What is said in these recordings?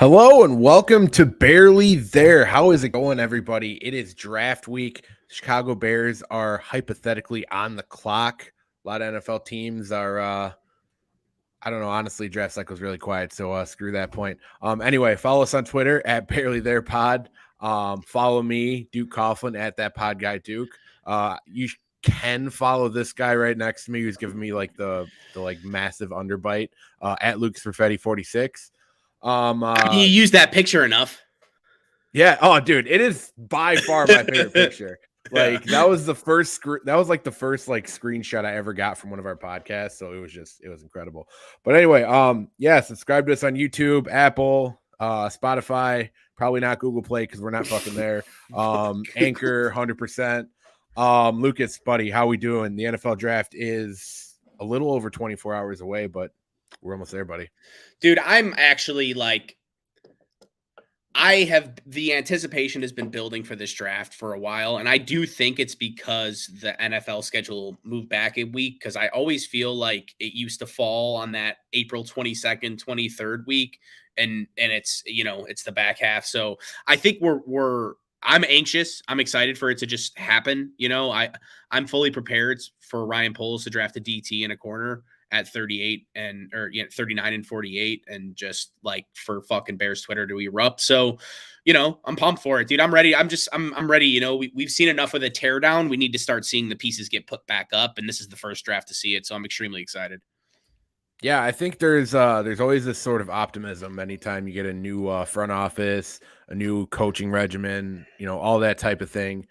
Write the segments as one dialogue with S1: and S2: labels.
S1: Hello and welcome to Barely There. How is it going, everybody? It is draft week. Chicago Bears are hypothetically on the clock. A lot of NFL teams are, I don't know, honestly, draft cycle is really quiet, so screw that point. Anyway, follow us on Twitter at Barely There Pod. Follow me, Duke Coughlin, at that pod guy Duke. You can follow this guy right next to me who's giving me like the massive underbite at Luke's Perfetti 46.
S2: You use that picture enough.
S1: Yeah. Oh, dude, it is by far my favorite picture. Like that was the first screenshot I ever got from one of our podcasts. So it was incredible. But anyway, subscribe to us on YouTube, Apple, Spotify, probably not Google Play because we're not fucking there. Anchor, 100%. Lucas, buddy, how we doing? The NFL draft is a little over 24 hours away, but we're almost there, buddy.
S2: Dude, I'm actually the anticipation has been building for this draft for a while, and I do think it's because the NFL schedule moved back a week, because I always feel like it used to fall on that April 22nd, 23rd week, and it's it's the back half. So I think I'm anxious. I'm excited for it to just happen. I'm fully prepared for Ryan Poles to draft a DT in a corner at 38 39 and 48, and just like for fucking Bears Twitter to erupt. So, I'm pumped for it, dude. I'm ready. I'm ready. We've seen enough of the teardown. We need to start seeing the pieces get put back up, and this is the first draft to see it. So I'm extremely excited.
S1: Yeah, I think there's always this sort of optimism anytime you get a new front office, a new coaching regimen, all that type of thing.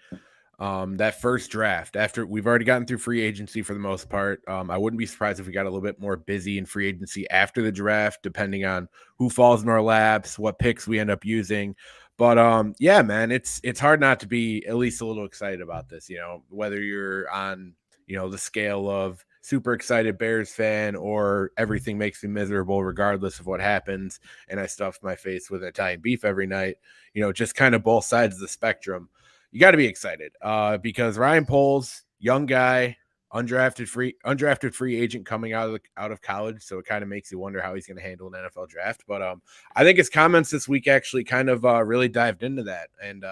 S1: That first draft, after we've already gotten through free agency for the most part, I wouldn't be surprised if we got a little bit more busy in free agency after the draft, depending on who falls in our laps, what picks we end up using. But yeah, man, it's hard not to be at least a little excited about this. Whether you're on the scale of super excited Bears fan or everything makes me miserable regardless of what happens, and I stuff my face with Italian beef every night. Just kind of both sides of the spectrum. You got to be excited because Ryan Poles, young guy, undrafted free agent coming out of college, so it kind of makes you wonder how he's going to handle an NFL draft. But I think his comments this week actually kind of really dived into that and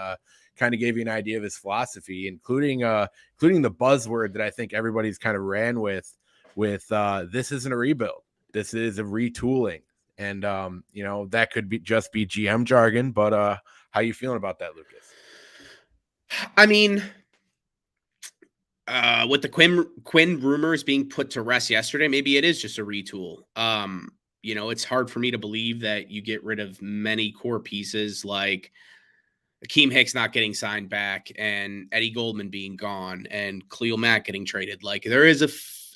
S1: kind of gave you an idea of his philosophy, including the buzzword that I think everybody's kind of ran with this isn't a rebuild, this is a retooling, and that could just be GM jargon. But how you feeling about that, Lucas?
S2: I mean, with the Quinn rumors being put to rest yesterday, maybe it is just a retool. It's hard for me to believe that you get rid of many core pieces like Akeem Hicks not getting signed back and Eddie Goldman being gone and Khalil Mack getting traded. Like there is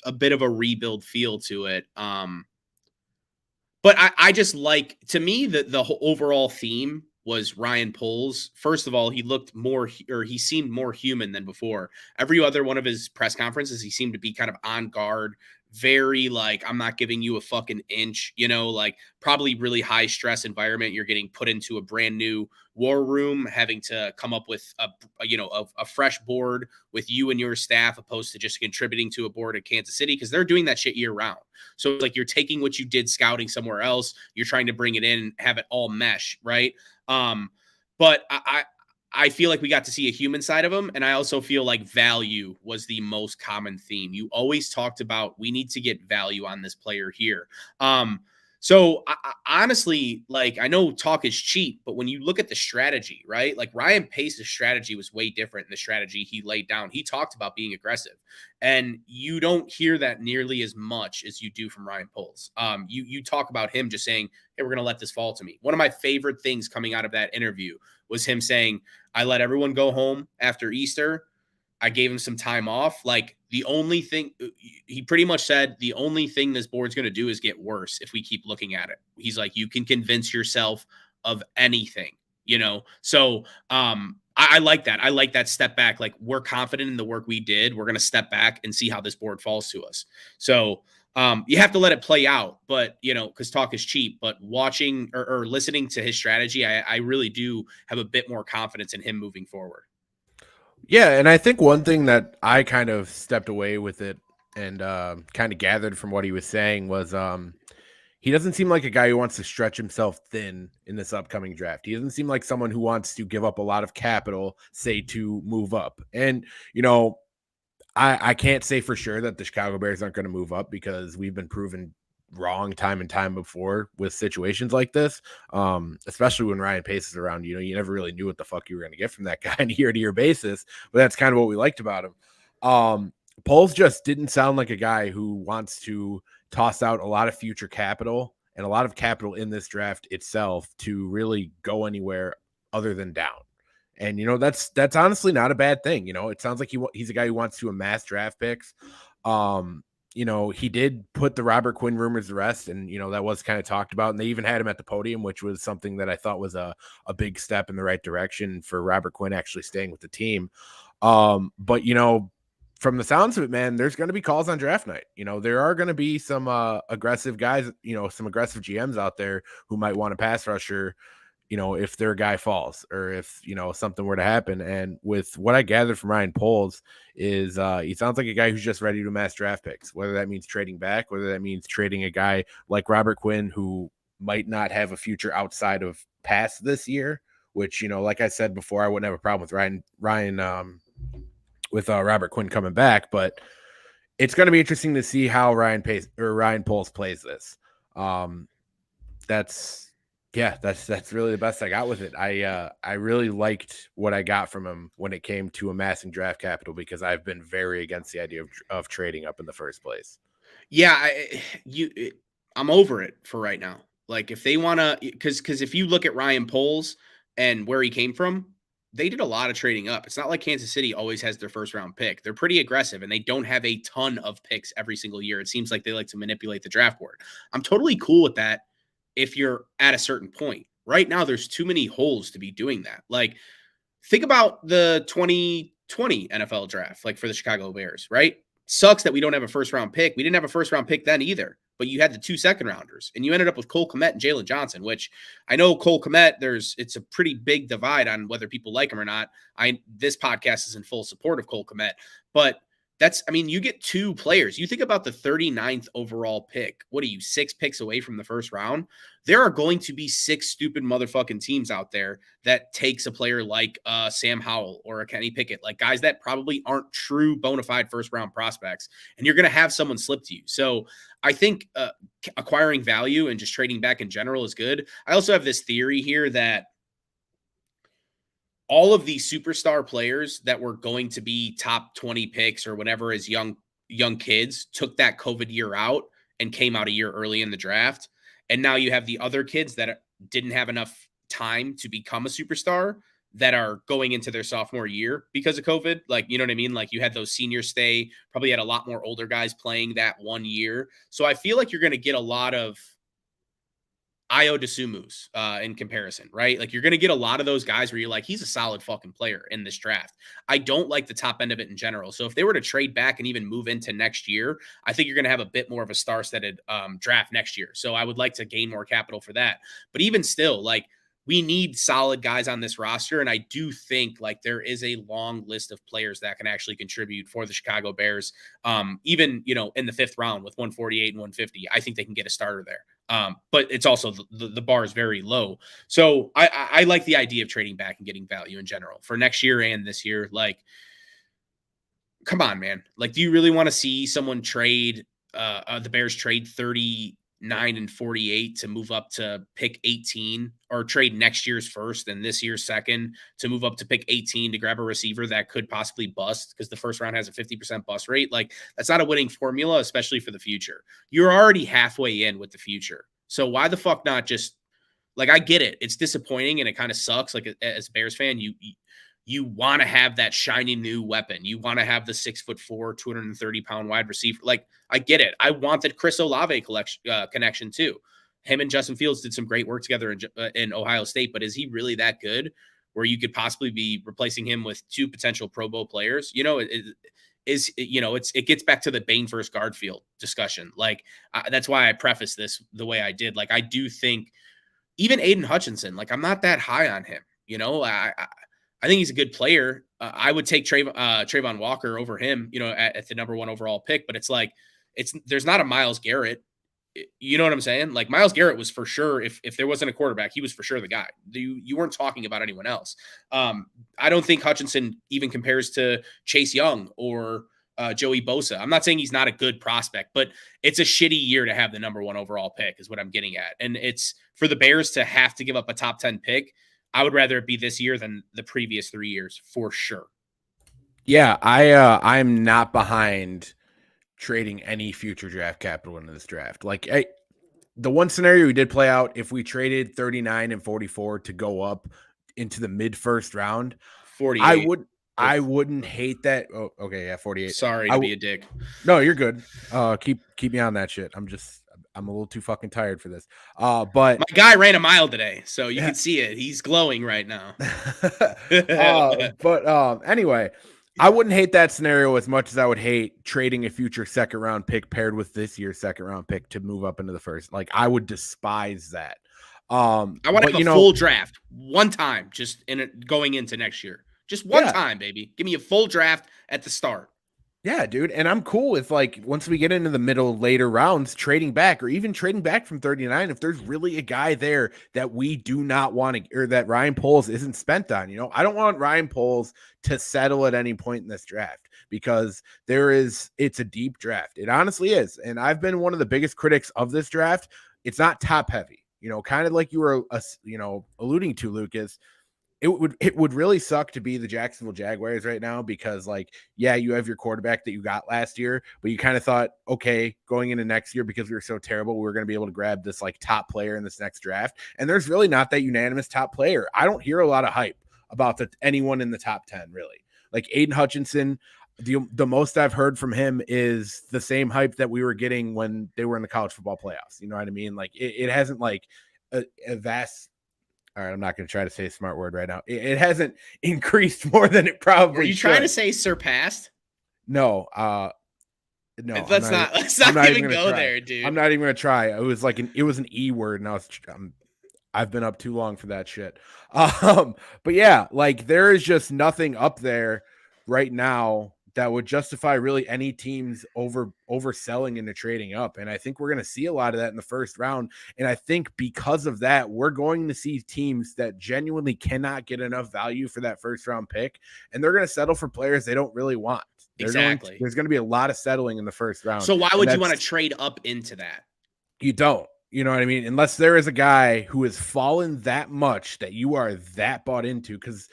S2: a bit of a rebuild feel to it. But I just like, to me, the whole overall theme was Ryan Poles. First of all, he seemed more human than before. Every other one of his press conferences, he seemed to be kind of on guard, very like, I'm not giving you a fucking inch, like probably really high stress environment. You're getting put into a brand new war room, having to come up with a fresh board with you and your staff, opposed to just contributing to a board at Kansas City, because they're doing that shit year round. So it's like you're taking what you did scouting somewhere else, you're trying to bring it in and have it all mesh, right? But I feel like we got to see a human side of him. And I also feel like value was the most common theme. You always talked about, we need to get value on this player here. So I honestly, like, I know talk is cheap, but when you look at the strategy, right? Like Ryan Pace's strategy was way different than the strategy he laid down. He talked about being aggressive, and you don't hear that nearly as much as you do from Ryan Poles. You talk about him just saying, hey, we're going to let this fall to me. One of my favorite things coming out of that interview was him saying, I let everyone go home after Easter. I gave him some time off. Like the only thing he pretty much said, the only thing this board's going to do is get worse if we keep looking at it. He's like, you can convince yourself of anything, So I like that. I like that step back. Like, we're confident in the work we did. We're going to step back and see how this board falls to us. So you have to let it play out, but because talk is cheap. But watching or listening to his strategy, I really do have a bit more confidence in him moving forward.
S1: Yeah, and I think one thing that I kind of stepped away with it and kind of gathered from what he was saying was he doesn't seem like a guy who wants to stretch himself thin in this upcoming draft. He doesn't seem like someone who wants to give up a lot of capital, say, to move up. And, I can't say for sure that the Chicago Bears aren't going to move up because we've been proven wrong time and time before with situations like this. Especially when Ryan Pace is around, you never really knew what the fuck you were going to get from that guy on a year-to-year basis, but that's kind of what we liked about him. Poles just didn't sound like a guy who wants to toss out a lot of future capital and a lot of capital in this draft itself to really go anywhere other than down. And that's honestly not a bad thing. It sounds like he's a guy who wants to amass draft picks. He did put the Robert Quinn rumors to rest, and that was kind of talked about, and they even had him at the podium, which was something that I thought was a big step in the right direction for Robert Quinn actually staying with the team. But from the sounds of it, man, there's going to be calls on draft night. There are going to be some aggressive guys, some aggressive GMs out there who might want a pass rusher, if their guy falls or if, something were to happen. And with what I gathered from Ryan Poles is he sounds like a guy who's just ready to amass draft picks, whether that means trading back, whether that means trading a guy like Robert Quinn, who might not have a future outside of pass this year, which, like I said before, I wouldn't have a problem with Robert Quinn coming back, but it's going to be interesting to see how Ryan Poles plays this. That's really the best I got with it. I really liked what I got from him when it came to amassing draft capital, because I've been very against the idea of trading up in the first place.
S2: Yeah, I'm over it for right now. Like, if they want to, because if you look at Ryan Poles and where he came from, they did a lot of trading up. It's not like Kansas City always has their first round pick. They're pretty aggressive, and they don't have a ton of picks every single year. It seems like they like to manipulate the draft board. I'm totally cool with that if you're at a certain point. Right now, there's too many holes to be doing that. Like, think about the 2020 NFL draft, like for the Chicago Bears, right? Sucks that we don't have a first round pick. We didn't have a first round pick then either, but you had the 2 second rounders, and you ended up with Cole Kmet and Jalen Johnson, which I know Cole Kmet, it's a pretty big divide on whether people like him or not. This podcast is in full support of Cole Kmet, but you get 2 players. You think about the 39th overall pick. What are you, 6 picks away from the first round? There are going to be 6 stupid motherfucking teams out there that takes a player like Sam Howell or a Kenny Pickett, like guys that probably aren't true bona fide first round prospects, and you're going to have someone slip to you. So I think acquiring value and just trading back in general is good. I also have this theory here that all of these superstar players that were going to be top 20 picks or whatever as young kids took that COVID year out and came out a year early in the draft. And now you have the other kids that didn't have enough time to become a superstar that are going into their sophomore year because of COVID. Like, you know what I mean? Like, you had those seniors stay, probably had a lot more older guys playing that one year. So I feel like you're going to get a lot of Ayo Dosunmu's in comparison, right? Like, you're going to get a lot of those guys where you're like, he's a solid fucking player in this draft. I don't like the top end of it in general. So if they were to trade back and even move into next year, I think you're going to have a bit more of a star-studded draft next year. So I would like to gain more capital for that. But even still, like, we need solid guys on this roster. And I do think like there is a long list of players that can actually contribute for the Chicago Bears. Even, in the 5th round with 148 and 150, I think they can get a starter there. But it's also the bar is very low. So I like the idea of trading back and getting value in general for next year and this year. Like, come on, man. Like, do you really want to see someone trade the Bears trade 39 and 48 to move up to pick 18, or trade next year's first and this year's second to move up to pick 18 to grab a receiver that could possibly bust because the first round has a 50% bust rate? Like, that's not a winning formula, especially for the future. You're already halfway in with the future. So why the fuck not just, like, I get it. It's disappointing and it kind of sucks. Like, as a Bears fan, you want to have that shiny new weapon. You want to have the 6'4", 230-pound wide receiver. Like, I get it. I want that Chris Olave connection too. Him and Justin Fields did some great work together in Ohio State, but is he really that good where you could possibly be replacing him with 2 potential Pro Bowl players? It gets back to the Bain versus Garfield discussion. Like, that's why I preface this the way I did. Like, I do think even Aiden Hutchinson, like, I'm not that high on him. I think he's a good player. I would take Trayvon Walker over him, at the number 1 overall pick. But it's like, there's not a Myles Garrett. You know what I'm saying? Like Myles Garrett was for sure, if there wasn't a quarterback, he was for sure the guy. You weren't talking about anyone else. I don't think Hutchinson even compares to Chase Young or Joey Bosa. I'm not saying he's not a good prospect, but it's a shitty year to have the number 1 overall pick is what I'm getting at. And it's for the Bears to have to give up a top 10 pick. I would rather it be this year than the previous 3 years for sure.
S1: Yeah, I'm not behind trading any future draft capital into this draft. Like the one scenario we did play out, if we traded 39 and 44 to go up into the mid first round,
S2: 48.
S1: I wouldn't hate that. Oh, okay, yeah, 48.
S2: Sorry to be a dick.
S1: No, you're good. Keep me on that shit. I'm a little too fucking tired for this. But
S2: my guy ran a mile today, so you can see it. He's glowing right now.
S1: Anyway, I wouldn't hate that scenario as much as I would hate trading a future second round pick paired with this year's second round pick to move up into the first. Like I would despise that. I
S2: want to have a full draft one time, just going into next year. Just one time, baby. Give me a full draft at the start.
S1: Yeah, dude. And I'm cool with like once we get into the middle, later rounds, trading back or even trading back from 39. If there's really a guy there that we do not want to, or that Ryan Poles isn't spent on, I don't want Ryan Poles to settle at any point in this draft because it's a deep draft. It honestly is. And I've been one of the biggest critics of this draft. It's not top heavy, kind of like you were, alluding to, Lucas. It would really suck to be the Jacksonville Jaguars right now because, like, yeah, you have your quarterback that you got last year, but you kind of thought, okay, going into next year because we were so terrible, we were going to be able to grab this like top player in this next draft. And there's really not that unanimous top player. I don't hear a lot of hype about anyone in the top 10, really. Like Aiden Hutchinson, the most I've heard from him is the same hype that we were getting when they were in the college football playoffs. You know what I mean? Like it hasn't like a vast. All right, I'm not going to try to say a smart word right now. It hasn't increased more than it probably.
S2: Are you trying to say surpassed?
S1: No,
S2: no. Let's not even go there, dude.
S1: I'm not even going to try. It was an E word, and I've been up too long for that shit. But yeah, like there is just nothing up there right now that would justify really any teams overselling into trading up. And I think we're going to see a lot of that in the first round. And I think because of that, we're going to see teams that genuinely cannot get enough value for that first round pick. And they're going to settle for players they don't really want. There's going to be a lot of settling in the first round.
S2: So why would you want to trade up into that?
S1: You don't. You know what I mean? Unless there is a guy who has fallen that much that you are that bought into, because,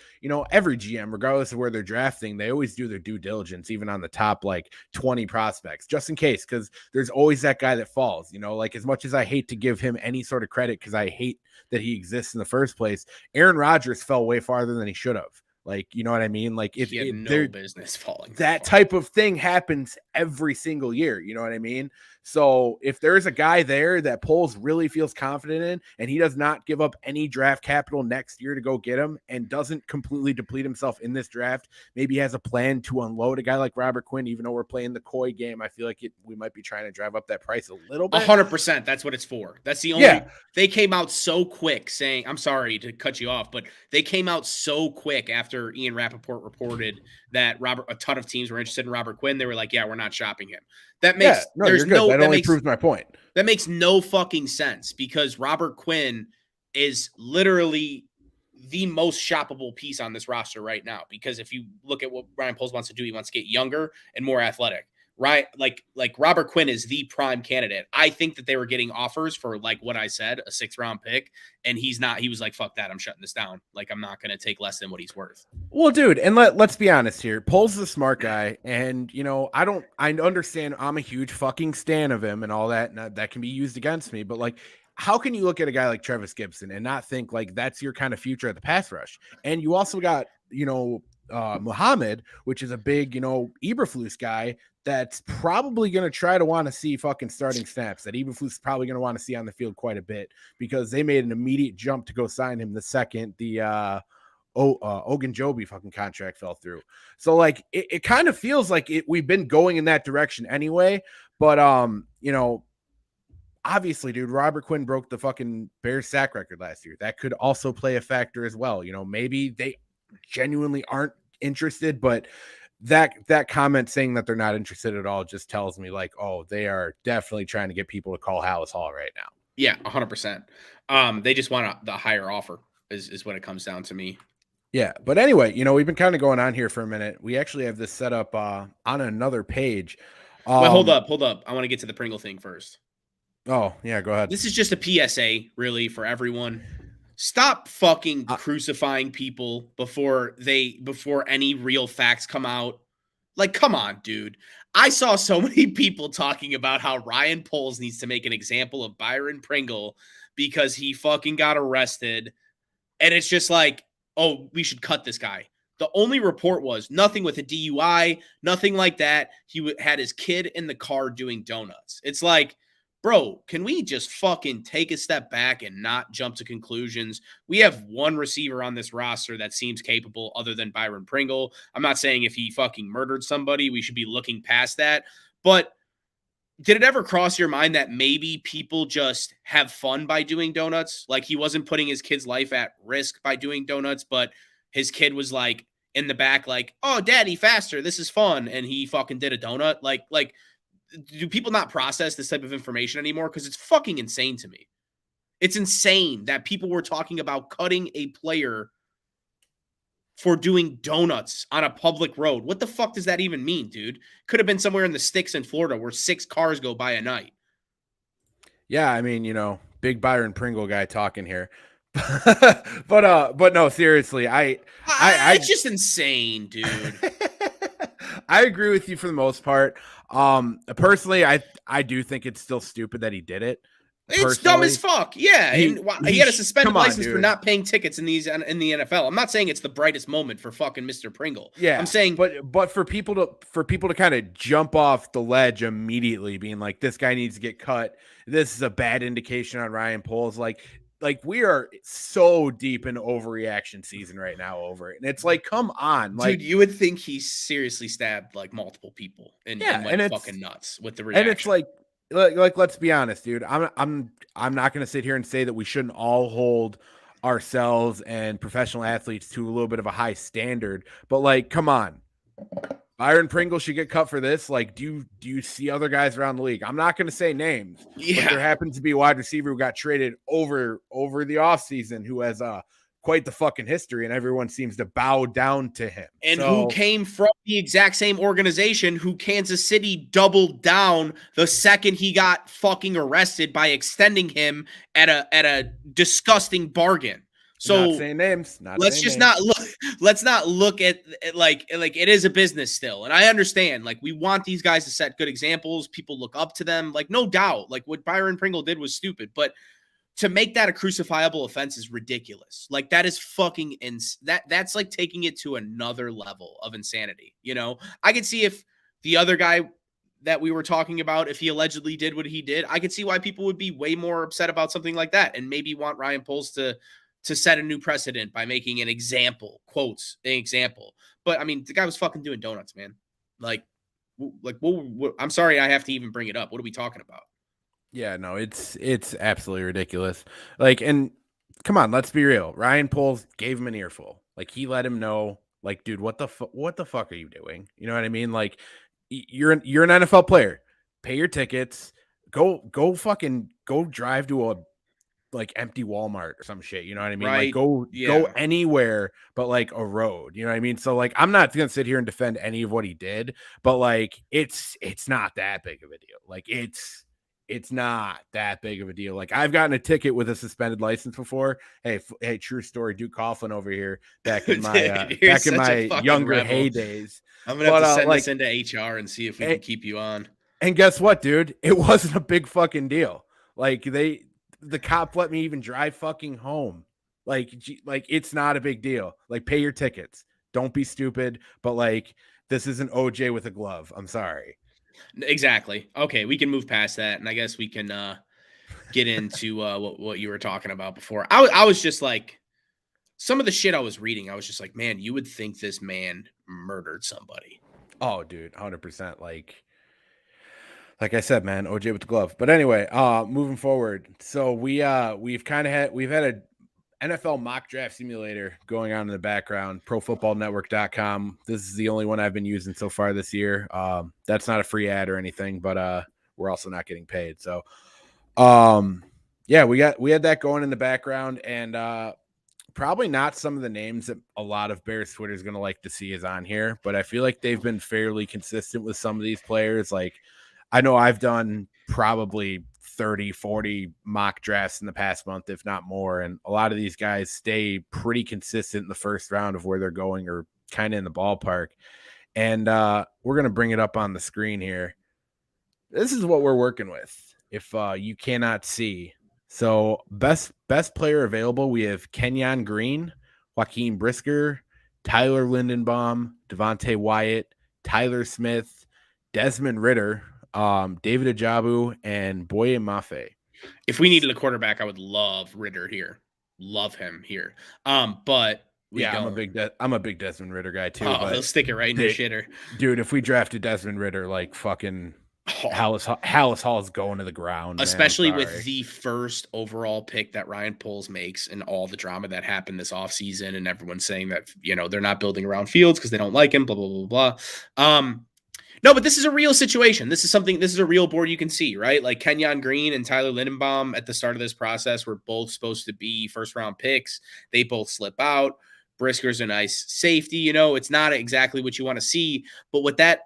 S1: every GM, regardless of where they're drafting, they always do their due diligence, even on the top, 20 prospects, just in case, because there's always that guy that falls, like as much as I hate to give him any sort of credit, because I hate that he exists in the first place, Aaron Rodgers fell way farther than he should have. Like, you know what I mean? Like
S2: he had no business falling.
S1: That type of thing happens every single year. You know what I mean? So if there's a guy there that Poles really feels confident in, and he does not give up any draft capital next year to go get him and doesn't completely deplete himself in this draft, maybe he has a plan to unload a guy like Robert Quinn, even though we're playing the coy game. I feel like we might be trying to drive up that price a little bit.
S2: 100%. That's what it's for. That's the only, They came out so quick saying, I'm sorry to cut you off, but they came out so quick after Ian Rappaport reported that a ton of teams were interested in Robert Quinn. They were like, yeah, we're not shopping him. That makes
S1: that only proves my point.
S2: That makes no fucking sense because Robert Quinn is literally the most shoppable piece on this roster right now. Because if you look at what Ryan Poles wants to do, he wants to get younger and more athletic. Right, like Robert Quinn is the prime candidate. I think that they were getting offers for like what I said, a 6th round pick, and he's not. He was like, "Fuck that, I'm shutting this down. Like, I'm not going to take less than what he's worth."
S1: Well, dude, and let's be honest here. Poles is a smart guy, and I understand. I'm a huge fucking stan of him and all that, and that can be used against me. But like, how can you look at a guy like Travis Gibson and not think like that's your kind of future at the pass rush? And you also got Muhammad, which is a big Eberflus guy that's probably going to try to want to see fucking starting snaps, that Eberflus is probably going to want to see on the field quite a bit because they made an immediate jump to go sign him the second the Ogunjobi fucking contract fell through. So like it kind of feels like we've been going in that direction anyway, but obviously, dude, Robert Quinn broke the fucking Bears sack record last year. That could also play a factor as well. Maybe they genuinely aren't interested, but that comment saying that they're not interested at all just tells me like, oh, they are definitely trying to get people to call Hallis Hall right now.
S2: Yeah, 100%. They just want the higher offer is what it comes down to me.
S1: Yeah, but anyway, we've been kind of going on here for a minute. We actually have this set up on another page.
S2: Well, hold up. I want to get to the Pringle thing first.
S1: Oh, yeah, go ahead.
S2: This is just a PSA, really, for everyone. Stop fucking crucifying people before any real facts come out. Like, come on, dude. I saw so many people talking about how Ryan Poles needs to make an example of Byron Pringle because he fucking got arrested. And it's just like, oh, we should cut this guy. The only report was nothing with a DUI, nothing like that. He had his kid in the car doing donuts. It's like, bro, can we just fucking take a step back and not jump to conclusions? We have one receiver on this roster that seems capable other than Byron Pringle. I'm not saying if he fucking murdered somebody, we should be looking past that. But did it ever cross your mind that maybe people just have fun by doing donuts? Like he wasn't putting his kid's life at risk by doing donuts, but his kid was like in the back, like, oh, daddy, faster. This is fun. And he fucking did a donut. Like, do people not process this type of information anymore? Because it's fucking insane to me. It's insane that people were talking about cutting a player for doing donuts on a public road. What the fuck does that even mean, dude? Could have been somewhere in the sticks in Florida where 6 cars go by a night.
S1: Yeah, I mean, big Byron Pringle guy talking here. but no, seriously,
S2: it's just insane, dude.
S1: I agree with you for the most part. Personally, I do think it's still stupid that he did it.
S2: It's dumb as fuck. Yeah, he had a suspended license for not paying tickets in the NFL. I'm not saying it's the brightest moment for fucking Mr. Pringle.
S1: Yeah,
S2: I'm saying,
S1: but for people to kind of jump off the ledge immediately, being like, this guy needs to get cut. This is a bad indication on Ryan Poles. Like we are so deep in overreaction season right now over it, and it's like, come on, like,
S2: dude, you would think he seriously stabbed like multiple people and went fucking nuts with the reaction.
S1: And it's like let's be honest, dude. I'm not going to sit here and say that we shouldn't all hold ourselves and professional athletes to a little bit of a high standard, but like, come on, Byron Pringle should get cut for this. Like, do you see other guys around the league? I'm not going to say names, but there happens to be a wide receiver who got traded over the offseason who has quite the fucking history, and everyone seems to bow down to him.
S2: And who came from the exact same organization who Kansas City doubled down the second he got fucking arrested by extending him at a disgusting bargain. So
S1: not saying names.
S2: Let's not look at like it is a business still. And I understand, like, we want these guys to set good examples. People look up to them, like, no doubt. Like, what Byron Pringle did was stupid, but to make that a crucifiable offense is ridiculous. Like, that is fucking that's like taking it to another level of insanity. I could see if the other guy that we were talking about, if he allegedly did what he did, I could see why people would be way more upset about something like that and maybe want Ryan Poles to set a new precedent by making an example, quotes, an example. But I mean, the guy was fucking doing donuts, man. Like, I'm sorry I have to even bring it up. What are we talking about?
S1: Yeah, no, it's absolutely ridiculous. Like, and come on, let's be real. Ryan Poles gave him an earful. Like, he let him know, like, dude, what the fuck are you doing? You know what I mean? Like, you're an NFL player. Pay your tickets. Go drive to a like empty Walmart or some shit. You know what I mean?
S2: Right.
S1: Like, go anywhere but like a road. You know what I mean? So like, I'm not gonna sit here and defend any of what he did, but like, it's not that big of a deal. Like, it's not that big of a deal. Like, I've gotten a ticket with a suspended license before. Hey, true story. Duke Coughlin over here back in my younger heydays.
S2: I'm gonna have to send this into HR and see if we can keep you on.
S1: And guess what, dude? It wasn't a big fucking deal. Like, the cop let me even drive fucking home. Like, it's not a big deal. Like, pay your tickets. Don't be stupid. But like, this isn't OJ with a glove. I'm sorry.
S2: Exactly. Okay, we can move past that, and I guess we can get into what you were talking about before. I was just like, some of the shit I was reading, I was just like, man, you would think this man murdered somebody.
S1: Oh, dude, 100%. Like I said, man, OJ with the glove. But anyway, moving forward. So we've had NFL mock draft simulator going on in the background, profootballnetwork.com. This is the only one I've been using so far this year. That's not a free ad or anything, but we're also not getting paid. So yeah, we had that going in the background, and probably not some of the names that a lot of Bears Twitter is going to like to see is on here, but I feel like they've been fairly consistent with some of these players. Like, I know I've done probably 30, 40 mock drafts in the past month, if not more. And a lot of these guys stay pretty consistent in the first round of where they're going, or kind of in the ballpark. And we're going to bring it up on the screen here. This is what we're working with. If you cannot see. So best player available, we have Kenyon Green, Joaquin Brisker, Tyler Lindenbaum, Devontae Wyatt, Tyler Smith, Desmond Ritter, David Ajabu, and Boye Mafe.
S2: If we needed a quarterback, I would love Ritter here. Love him here. But
S1: I'm a big Desmond Ritter guy too.
S2: Oh, he'll stick it right in the shitter.
S1: Dude, if we drafted Desmond Ritter, like fucking Hallis Hall is going to the ground.
S2: Especially with the first overall pick that Ryan Poles makes and all the drama that happened this offseason, and everyone saying that, they're not building around Fields because they don't like him, blah, blah, blah, blah. No, but this is a real situation. This is a real board you can see, right? Like Kenyon Green and Tyler Lindenbaum at the start of this process were both supposed to be first round picks. They both slip out. Brisker's a nice safety. It's not exactly what you want to see, but with that,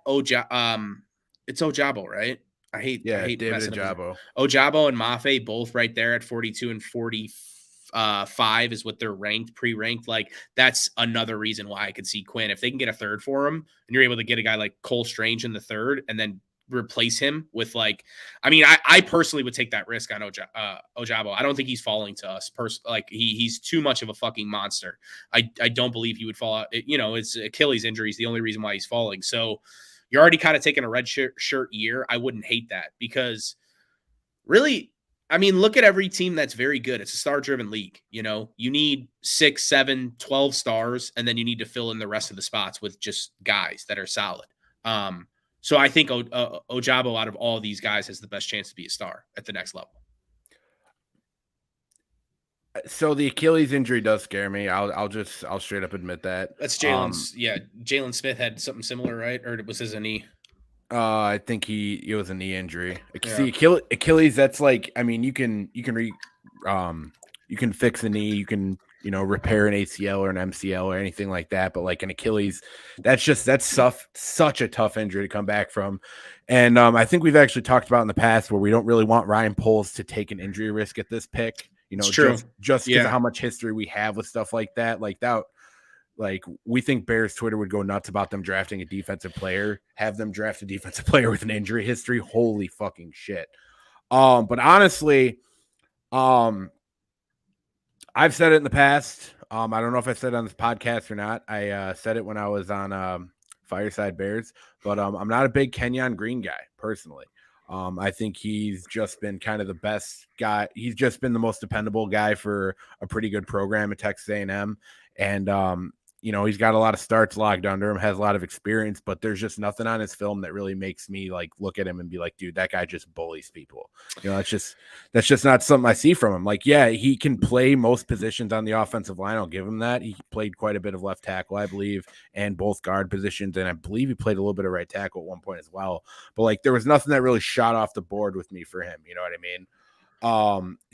S2: it's Ojabo, right? I hate
S1: David Ojabo.
S2: Ojabo and Mafe both right there at 42 and 45 is what they're ranked, pre-ranked. Like, that's another reason why I could see Quinn. If they can get a third for him, and you're able to get a guy like Cole Strange in the third and then replace him with I personally would take that risk on Ojabo. I don't think he's falling to us. He's too much of a fucking monster. I don't believe he would fall out. It's Achilles injury is the only reason why he's falling. So you're already kind of taking a red shirt year. I wouldn't hate that because really, look at every team that's very good. It's a star-driven league. You need 6, 7, 12 stars, and then you need to fill in the rest of the spots with just guys that are solid. So I think Ojabo out of all these guys has the best chance to be a star at the next level.
S1: So the Achilles injury does scare me. I'll straight up admit that.
S2: That's Jalen's. Jalen Smith had something similar, right? Or was his a knee?
S1: I think it was a knee injury. See, Achilles. That's like, you can fix a knee. You can repair an ACL or an MCL or anything like that. But like an Achilles, that's such a tough injury to come back from. And I think we've actually talked about in the past where we don't really want Ryan Poles to take an injury risk at this pick.
S2: It's true.
S1: Just because of how much history we have with stuff like that. Like we think Bears Twitter would go nuts about them drafting a defensive player, have them draft a defensive player with an injury history. Holy fucking shit. But honestly, I've said it in the past. I don't know if I said it on this podcast or not. I said it when I was on Fireside Bears, but I'm not a big Kenyon Green guy personally. I think he's just been kind of the best guy. He's just been the most dependable guy for a pretty good program at Texas A&M. And, he's got a lot of starts logged under him, has a lot of experience, but there's just nothing on his film that really makes me look at him and be like, dude, that guy just bullies people. That's just not something I see from him. Like, yeah, he can play most positions on the offensive line. I'll give him that. He played quite a bit of left tackle, I believe, and both guard positions. And I believe he played a little bit of right tackle at one point as well. But there was nothing that really shot off the board with me for him. You know what I mean?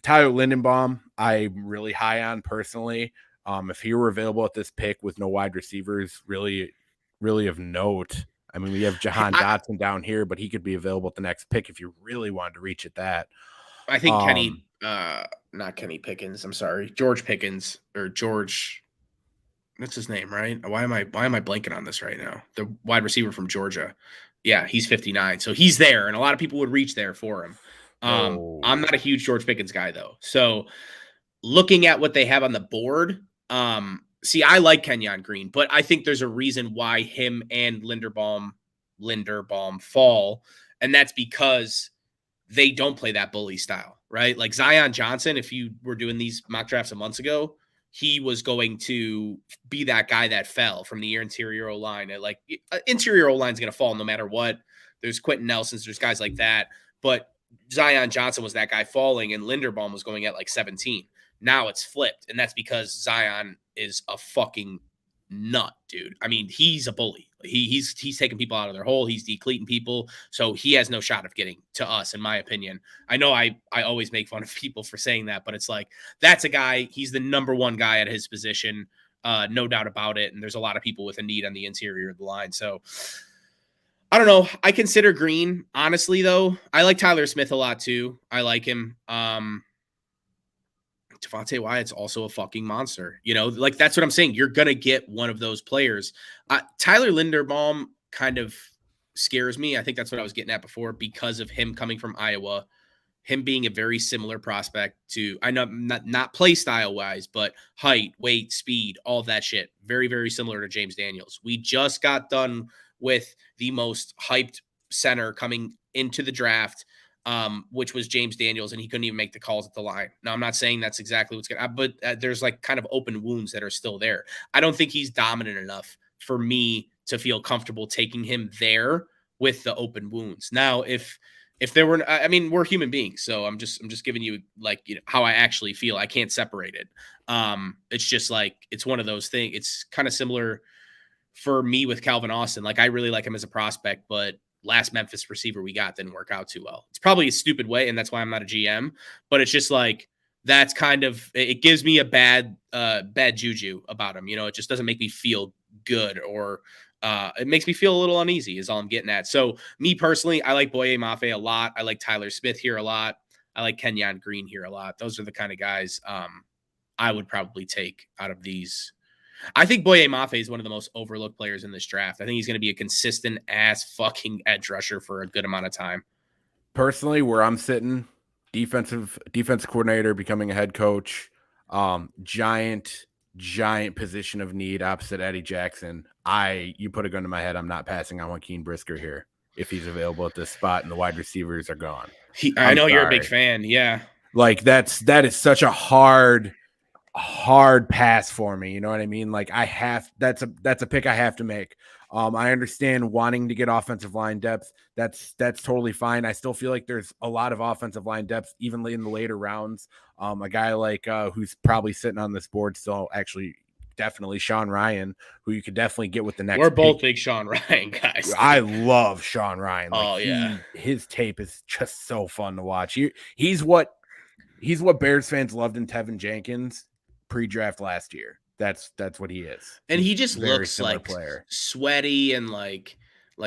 S1: Tyler Lindenbaum, I'm really high on personally. If he were available at this pick with no wide receivers, really, really of note. We have Jahan Dotson down here, but he could be available at the next pick if you really wanted to reach at that.
S2: I think not Kenny Pickens. I'm sorry, George Pickens or George. That's his name, right? Why am I blanking on this right now? The wide receiver from Georgia. Yeah, he's 59, so he's there, and a lot of people would reach there for him. I'm not a huge George Pickens guy though, so looking at what they have on the board. I like Kenyon Green, but I think there's a reason why him and Linderbaum fall, and that's because they don't play that bully style, right? Like Zion Johnson, if you were doing these mock drafts a month ago, he was going to be that guy that fell from the interior O-line. Interior O-line is going to fall no matter what. There's Quentin Nelsons, there's guys like that, but Zion Johnson was that guy falling, and Linderbaum was going at 17. Now it's flipped, and that's because Zion is a fucking nut, dude. I mean, he's a bully. He's taking people out of their hole. He's decleating people, so he has no shot of getting to us, in my opinion. I know I always make fun of people for saying that, but it's like that's a guy. He's the number one guy at his position, no doubt about it. And there's a lot of people with a need on the interior of the line, so. I don't know. I consider Green, honestly, though. I like Tyler Smith a lot, too. I like him. Devontae Wyatt's also a fucking monster. You know, like that's what I'm saying. You're going to get one of those players. Tyler Linderbaum kind of scares me. I think that's what I was getting at before because of him coming from Iowa, him being a very similar prospect to, I know not play style wise, but height, weight, speed, all of that shit. Very, very similar to James Daniels. We just got done with the most hyped center coming into the draft, which was James Daniels, and he couldn't even make the calls at the line. Now, I'm not saying that's exactly what's going to, but there's like kind of open wounds that are still there. I don't think he's dominant enough for me to feel comfortable taking him there with the open wounds. Now, if there were, I mean, we're human beings, so I'm just giving you like, you know, how I actually feel. I can't separate it. It's just like, it's one of those things. It's kind of similar for me with Calvin Austin. Like, I really like him as a prospect, but last Memphis receiver we got didn't work out too well. It's probably a stupid way, and that's why I'm not a GM, but it's just like, that's kind of, it gives me a bad juju about him. You know, it just doesn't make me feel good, or it makes me feel a little uneasy is all I'm getting at. So me personally, I like Boye Mafe a lot. I like Tyler Smith here a lot. I like Kenyon Green here a lot. Those are the kind of guys I would probably take out of these. I think Boye Mafe is one of the most overlooked players in this draft. I think he's going to be a consistent ass fucking edge rusher for a good amount of time.
S1: Personally, where I'm sitting, defensive coordinator, becoming a head coach, giant position of need opposite Eddie Jackson. You put a gun to my head, I'm not passing on Joaquin Brisker here if he's available at this spot and the wide receivers are gone.
S2: I know you're a big fan. Yeah.
S1: Like that is such a hard pass for me. You know what I mean? Like that's a pick I have to make. I understand wanting to get offensive line depth. That's totally fine. I still feel like there's a lot of offensive line depth, even in the later rounds. A guy like who's probably sitting on this board still, actually, definitely Sean Ryan, who you could definitely get with the next.
S2: We're both big Sean Ryan guys.
S1: I love Sean Ryan. Like,
S2: yeah,
S1: his tape is just so fun to watch. He's what Bears fans loved in Tevin Jenkins pre-draft last year. That's what he is.
S2: And he just looks like
S1: player.
S2: Sweaty and like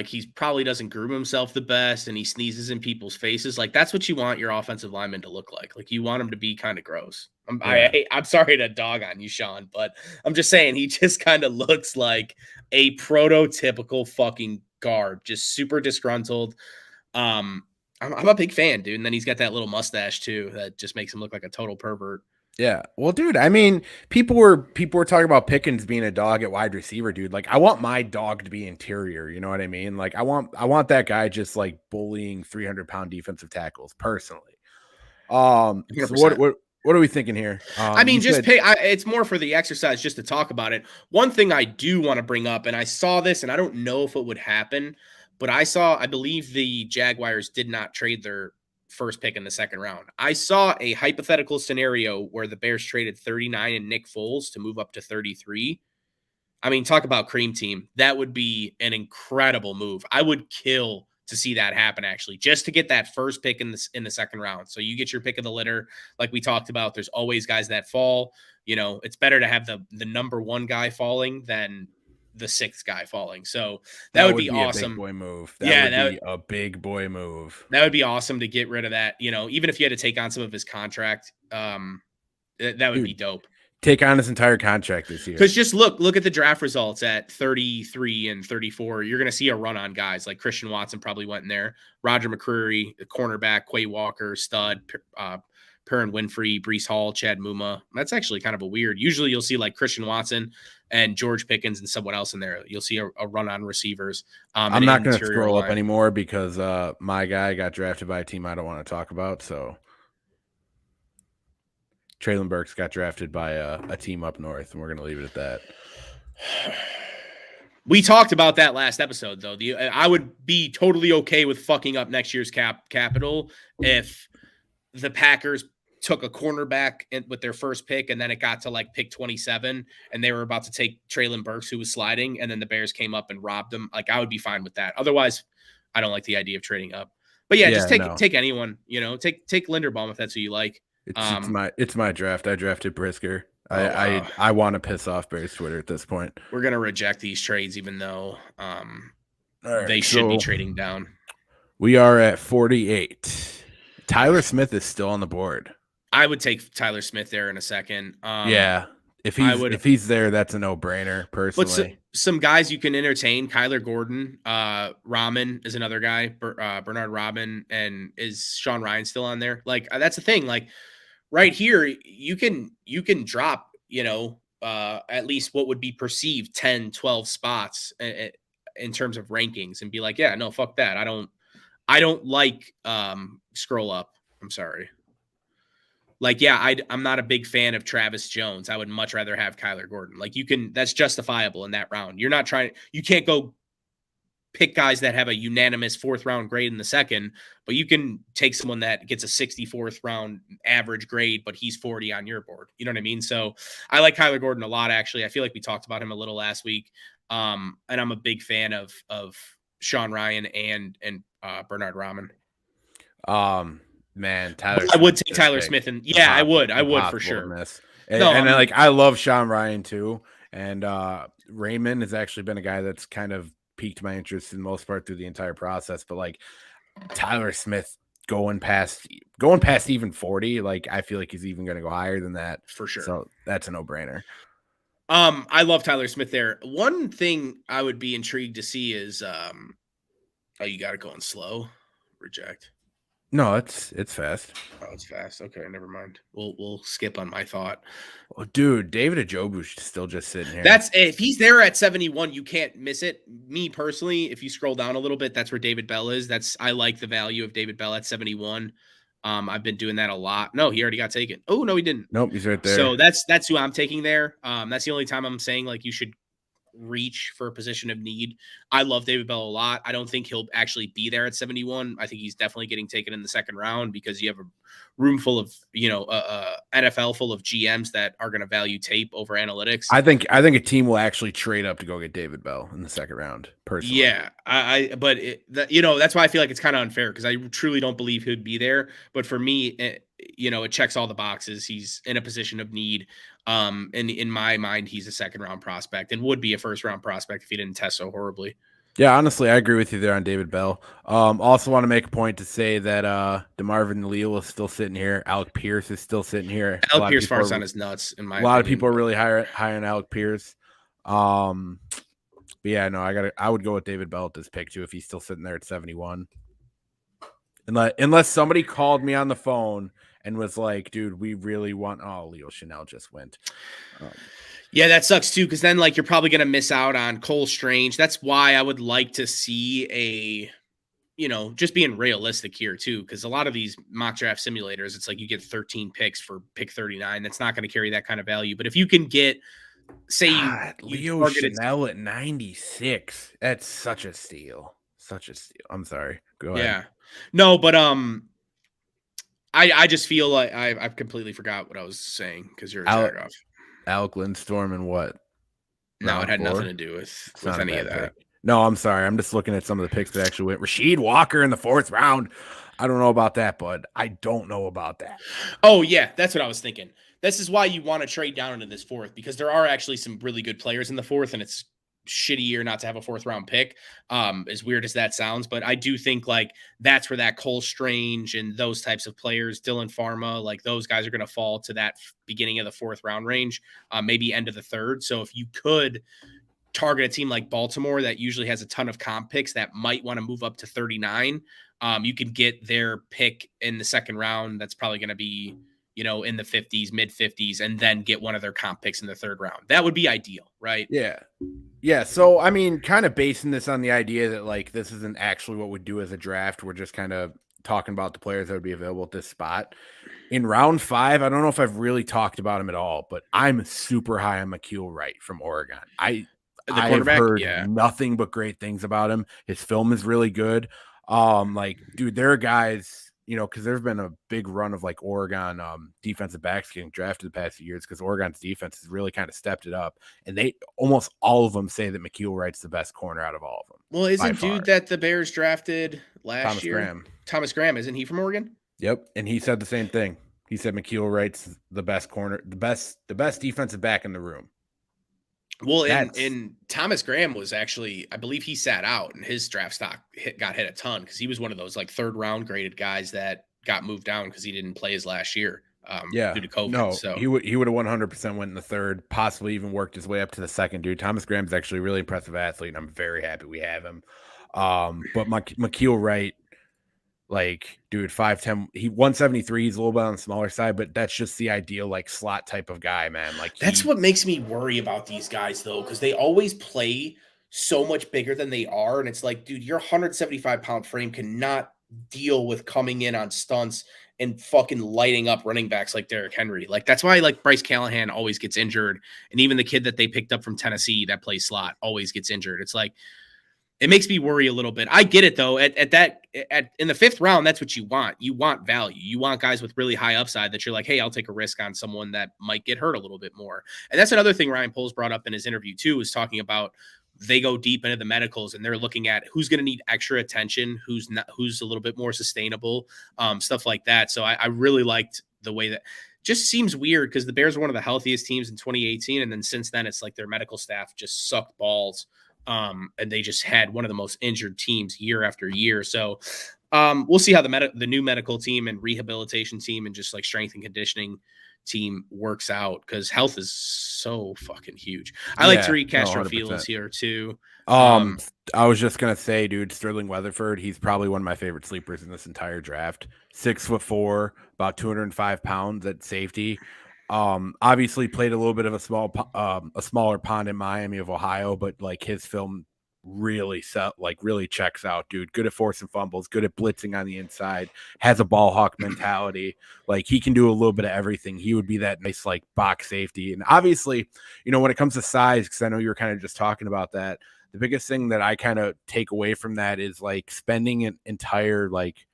S2: he probably doesn't groom himself the best, and he sneezes in people's faces. Like, that's what you want your offensive lineman to look like. Like, you want him to be kind of gross. I'm sorry to dog on you, Sean, but I'm just saying he just kind of looks like a prototypical fucking guard, just super disgruntled. I'm a big fan, dude. And then he's got that little mustache too that just makes him look like a total pervert.
S1: Yeah. Well, dude, I mean, people were talking about Pickens being a dog at wide receiver, dude. Like, I want my dog to be interior. You know what I mean? Like, I want that guy just like bullying 300-pound defensive tackles personally. So what are we thinking here?
S2: I mean, it's more for the exercise just to talk about it. One thing I do want to bring up, and I saw this, and I don't know if it would happen, but I believe the Jaguars did not trade their first pick in the second round. I saw a hypothetical scenario where the Bears traded 39 and Nick Foles to move up to 33. I mean, talk about cream team. That would be an incredible move. I would kill to see that happen, actually, just to get that first pick in the second round. So you get your pick of the litter. Like we talked about, there's always guys that fall. You know, it's better to have the number one guy falling than the sixth guy falling. So that would be awesome.
S1: A big boy move. That would be a big boy move.
S2: That would be awesome to get rid of that. You know, even if you had to take on some of his contract, that would be dope.
S1: Take on his entire contract this year.
S2: Because just look at the draft results at 33 and 34. You're going to see a run on guys like Christian Watson probably went in there. Roger McCreary, the cornerback, Quay Walker, stud, Perrin Winfrey, Breece Hall, Chad Muma. That's actually kind of a weird. Usually you'll see like Christian Watson and George Pickens and someone else in there. You'll see a run on receivers.
S1: I'm not going to scroll up anymore because my guy got drafted by a team I don't want to talk about. So Treylon Burks got drafted by a team up north, and we're going to leave it at that.
S2: We talked about that last episode, though. I would be totally okay with fucking up next year's capital if the Packers took a cornerback with their first pick, and then it got to like pick 27, and they were about to take Treylon Burks, who was sliding, and then the Bears came up and robbed them. Like, I would be fine with that. Otherwise, I don't like the idea of trading up. But yeah, just take anyone. Take Linderbaum if that's who you like.
S1: It's my draft. I drafted Brisker. I want to piss off Bears Twitter at this point.
S2: We're gonna reject these trades, even though they should be trading down.
S1: We are at 48. Tyler Smith is still on the board.
S2: I would take Tyler Smith there in a second.
S1: Yeah. If he's there, that's a no-brainer, personally.
S2: But some guys you can entertain. Kyler Gordon, Rahman is another guy. Bernard Rahman, and is Sean Ryan still on there? Like, that's the thing. Like, right here, you can drop, at least what would be perceived 10, 12 spots in terms of rankings, and be like, yeah, no, fuck that. I don't like scroll up. I'm sorry. Like, yeah, I'm not a big fan of Travis Jones. I would much rather have Kyler Gordon. Like, that's justifiable in that round. You can't go pick guys that have a unanimous 4th round grade in the second, but you can take someone that gets a 64th round average grade, but he's 40 on your board. You know what I mean? So I like Kyler Gordon a lot, actually. I feel like we talked about him a little last week. And I'm a big fan of Sean Ryan and Bernard Rahman.
S1: Man, Tyler.
S2: I would take Tyler Smith, and yeah, I would for sure.
S1: I love Sean Ryan too, and Raymond has actually been a guy that's kind of piqued my interest in most part through the entire process. But like Tyler Smith going past even 40, like I feel like he's even going to go higher than that
S2: for sure.
S1: So that's a no-brainer.
S2: I love Tyler Smith there. One thing I would be intrigued to see is, you got it going slow. Reject.
S1: No, it's fast.
S2: Oh, it's fast. Okay, never mind. We'll skip on my thought.
S1: Oh, dude, David Njoku's still just sitting here.
S2: If he's there at 71, you can't miss it. Me personally, if you scroll down a little bit, that's where David Bell is. I like the value of David Bell at 71. I've been doing that a lot. No, he already got taken. Oh, no, he didn't.
S1: Nope, he's right there.
S2: So that's who I'm taking there. That's the only time I'm saying like you should reach for a position of need. I love David Bell a lot. I don't think he'll actually be there at 71. I think he's definitely getting taken in the second round because you have a room full of, NFL full of GMs that are going to value tape over analytics.
S1: I think a team will actually trade up to go get David Bell in the second round, personally.
S2: Yeah, that's why I feel like it's kind of unfair because I truly don't believe he'd be there. But for me, it checks all the boxes. He's in a position of need. And in my mind, he's a second round prospect and would be a first round prospect if he didn't test so horribly.
S1: Yeah, honestly, I agree with you there on David Bell. Also want to make a point to say that DeMarvin Leal is still sitting here. Alec Pierce is still sitting here.
S2: Alec Pierce far on his nuts, in my opinion.
S1: A lot of people are really high on Alec Pierce. But yeah, no, I would go with David Bell at this pick too if he's still sitting there at 71. Unless somebody called me on the phone and was like, dude, we really want Leo Chanel just went.
S2: Yeah, that sucks too, because then like you're probably going to miss out on Cole Strange. That's why I would like to see just being realistic here too, because a lot of these mock draft simulators, it's like you get 13 picks for pick 39. That's not going to carry that kind of value. But if you can get, say,
S1: Leo Chanel at 96, that's such a steal. Such a steal. I'm sorry. Go ahead.
S2: Yeah. No, but I just feel like I've completely forgot what I was saying because you're tired off.
S1: Alec Lindstorm and what?
S2: No, it had nothing to do with any of that.
S1: No, I'm sorry. I'm just looking at some of the picks that actually went. Rasheed Walker in the 4th round. I don't know about that, bud. I don't know about that.
S2: Oh, yeah. That's what I was thinking. This is why you want to trade down into this 4th, because there are actually some really good players in the 4th, and it's shittier not to have a 4th round pick, as weird as that sounds. But I do think like that's where that Cole Strange and those types of players, Dylan Pharma, like those guys are going to fall to that beginning of the 4th round range, maybe end of the 3rd. So if you could target a team like Baltimore that usually has a ton of comp picks that might want to move up to 39, you can get their pick in the second round. That's probably going to be, in the 50s, mid 50s, and then get one of their comp picks in the 3rd round. That would be ideal, right?
S1: Yeah. Yeah. So, I mean, kind of basing this on the idea that like, this isn't actually what we do as a draft. We're just kind of talking about the players that would be available at this spot. In round 5, I don't know if I've really talked about him at all, but I'm super high on Ma'Khel Wright from Oregon. I have heard nothing but great things about him. His film is really good. Dude, there are guys you know, because there's been a big run of like Oregon defensive backs getting drafted the past few years because Oregon's defense has really kind of stepped it up. And they almost all of them say that McKeel Wright's the best corner out of all of them.
S2: Well, isn't dude that the Bears drafted last year?
S1: Graham.
S2: Thomas Graham, isn't he from Oregon?
S1: Yep. And he said the same thing. He said McKeel Wright's the best corner, the best defensive back in the room.
S2: Well, and Thomas Graham was actually, I believe he sat out and his draft stock got hit a ton because he was one of those like third round graded guys that got moved down because he didn't play his last year due to COVID.
S1: No,
S2: so
S1: he would have 100% went in the third, possibly even worked his way up to the second, dude. Thomas Graham's actually a really impressive athlete, and I'm very happy we have him. But McKeel Wright, like, dude, 5'10", 173, he's a little bit on the smaller side, but that's just the ideal like slot type of guy, man. Like
S2: that's what makes me worry about these guys though, because they always play so much bigger than they are. And it's like, dude, your 175-pound frame cannot deal with coming in on stunts and fucking lighting up running backs like Derrick Henry. Like that's why like Bryce Callahan always gets injured. And even the kid that they picked up from Tennessee that plays slot always gets injured. It's like, it makes me worry a little bit. I get it though. In the 5th round, that's what you want. You want value. You want guys with really high upside that you're like, hey, I'll take a risk on someone that might get hurt a little bit more. And that's another thing Ryan Poles brought up in his interview too, is talking about they go deep into the medicals and they're looking at who's going to need extra attention, who's a little bit more sustainable, stuff like that. So I really liked the way that just seems weird because the Bears were one of the healthiest teams in 2018. And then since then, it's like their medical staff just sucked balls. And they just had one of the most injured teams year after year. So we'll see how the new medical team and rehabilitation team and just like strength and conditioning team works out because health is so fucking huge. I like Tariq Castro-Fields here too.
S1: I was just gonna say, dude, Sterling Weatherford, he's probably one of my favorite sleepers in this entire draft. 6'4", about 205 pounds at safety. Obviously played a little bit of a smaller pond in Miami of Ohio, but like his film really checks out, dude. Good at forcing fumbles, good at blitzing on the inside, has a ball hawk mentality. Like he can do a little bit of everything. He would be that nice like box safety. And obviously, you know, when it comes to size, because I know you were kind of just talking about that, the biggest thing that I kind of take away from that is like spending an entire like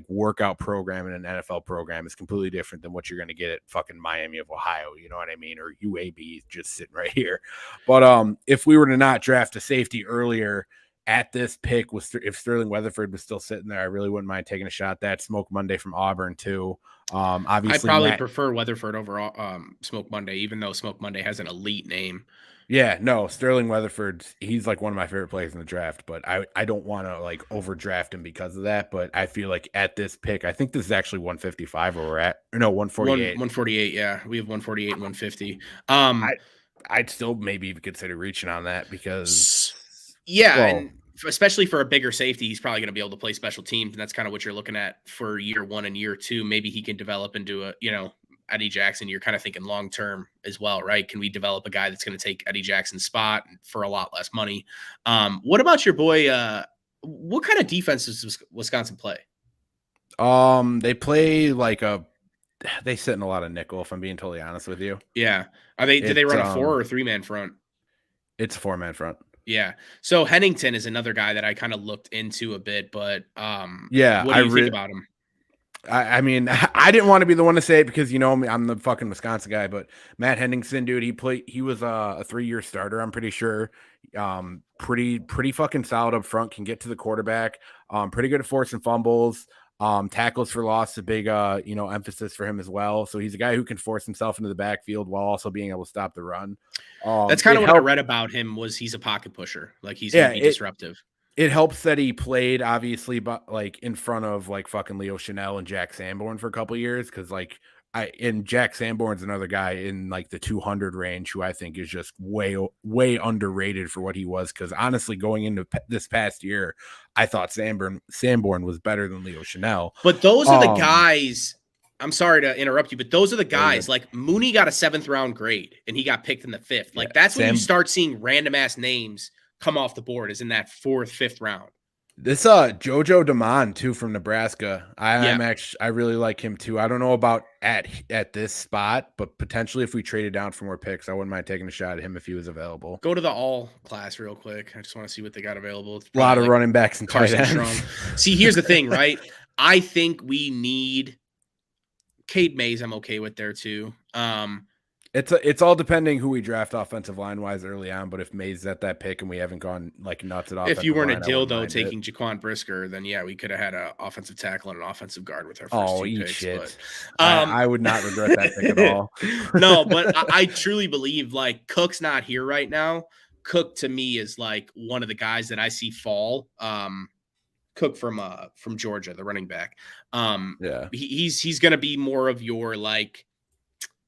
S1: workout program in an NFL program is completely different than what you're going to get at fucking Miami of Ohio. You know what I mean? Or UAB just sitting right here. But if we were to not draft a safety earlier at this pick, if Sterling Weatherford was still sitting there, I really wouldn't mind taking a shot at that. Smoke Monday from Auburn too. Obviously,
S2: I probably prefer Weatherford over Smoke Monday, even though Smoke Monday has an elite name.
S1: Yeah, no, Sterling Weatherford, he's like one of my favorite players in the draft, but I don't want to like overdraft him because of that. But I feel like at this pick, I think this is actually 155 where we're at. Or no, 148.
S2: 148, yeah. We have 148 and 150.
S1: I'd still maybe even consider reaching on that because
S2: and especially for a bigger safety, he's probably going to be able to play special teams, and that's kind of what you're looking at for year 1 and year 2. Maybe he can develop into a, you know, Eddie Jackson. You're kind of thinking long-term as well, right? Can we develop a guy that's going to take Eddie Jackson's spot for a lot less money? What about your boy? What kind of defense does Wisconsin play?
S1: They play like they sit in a lot of nickel, if I'm being totally honest with you.
S2: Yeah. Did they run a 4 or 3-man front?
S1: It's a 4-man front.
S2: Yeah. So Hennington is another guy that I kind of looked into a bit, but
S1: yeah,
S2: what do you think about him?
S1: I mean, I didn't want to be the one to say it because, you know, I'm the fucking Wisconsin guy, but Matt Henningsen, dude, he was a 3-year starter, I'm pretty sure. Pretty fucking solid up front, can get to the quarterback, pretty good at forcing fumbles, tackles for loss, a big, emphasis for him as well. So he's a guy who can force himself into the backfield while also being able to stop the run.
S2: That's kind of what I read about him was he's a pocket pusher. Like he's going to be disruptive.
S1: It helps that he played obviously, but like in front of like fucking Leo Chanel and Jack Sanborn for a couple of years. Cause like Jack Sanborn's another guy in like the 200 range who I think is just way underrated for what he was. Cause honestly, going into this past year, I thought Sanborn was better than Leo Chanel.
S2: But those are the guys. I'm sorry to interrupt you, but those are the guys like Mooney got a 7th round grade and he got picked in the 5th. Like that's when you start seeing random ass names come off the board, is in that 4th, 5th round.
S1: This Jojo Damon too from Nebraska. I really like him too. I don't know about at this spot, but potentially if we traded down for more picks, I wouldn't mind taking a shot at him if he was available.
S2: Go to the all class real quick. I just want to see what they got available.
S1: A lot of running backs and tight ends.
S2: See, here's the thing, right? I think we need Cade Mays. I'm okay with there too.
S1: It's all depending who we draft offensive line wise early on. But if Mays is at that pick and we haven't gone like nuts at offensive
S2: If you weren't
S1: line,
S2: a dildo taking Jaquan Brisker, then yeah, we could have had an offensive tackle and an offensive guard with our first two
S1: eat
S2: picks.
S1: shit.
S2: But,
S1: I would not regret that pick at all.
S2: No, but I truly believe like Cook's not here right now. Cook to me is like one of the guys that I see fall. Cook from Georgia, the running back.
S1: Yeah,
S2: he's going to be more of your like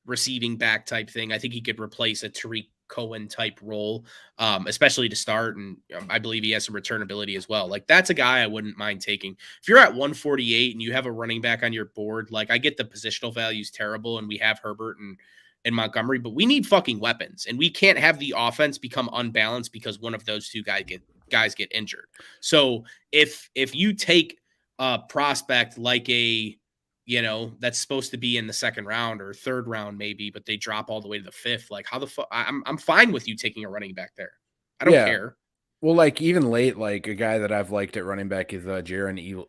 S2: receiving back type thing. I think he could replace a Tariq Cohen type role, especially to start. And I believe he has some return ability as well. Like that's a guy I wouldn't mind taking. If you're at 148 and you have a running back on your board, like I get the positional value is terrible and we have Herbert and Montgomery, but we need fucking weapons and we can't have the offense become unbalanced because one of those two guys get injured. So if you take a prospect like a, that's supposed to be in the second round or third round maybe, but they drop all the way to the fifth. Like how the fuck? I'm fine with you taking a running back there. I don't care.
S1: Well, like even late, like a guy that I've liked at running back is Jaron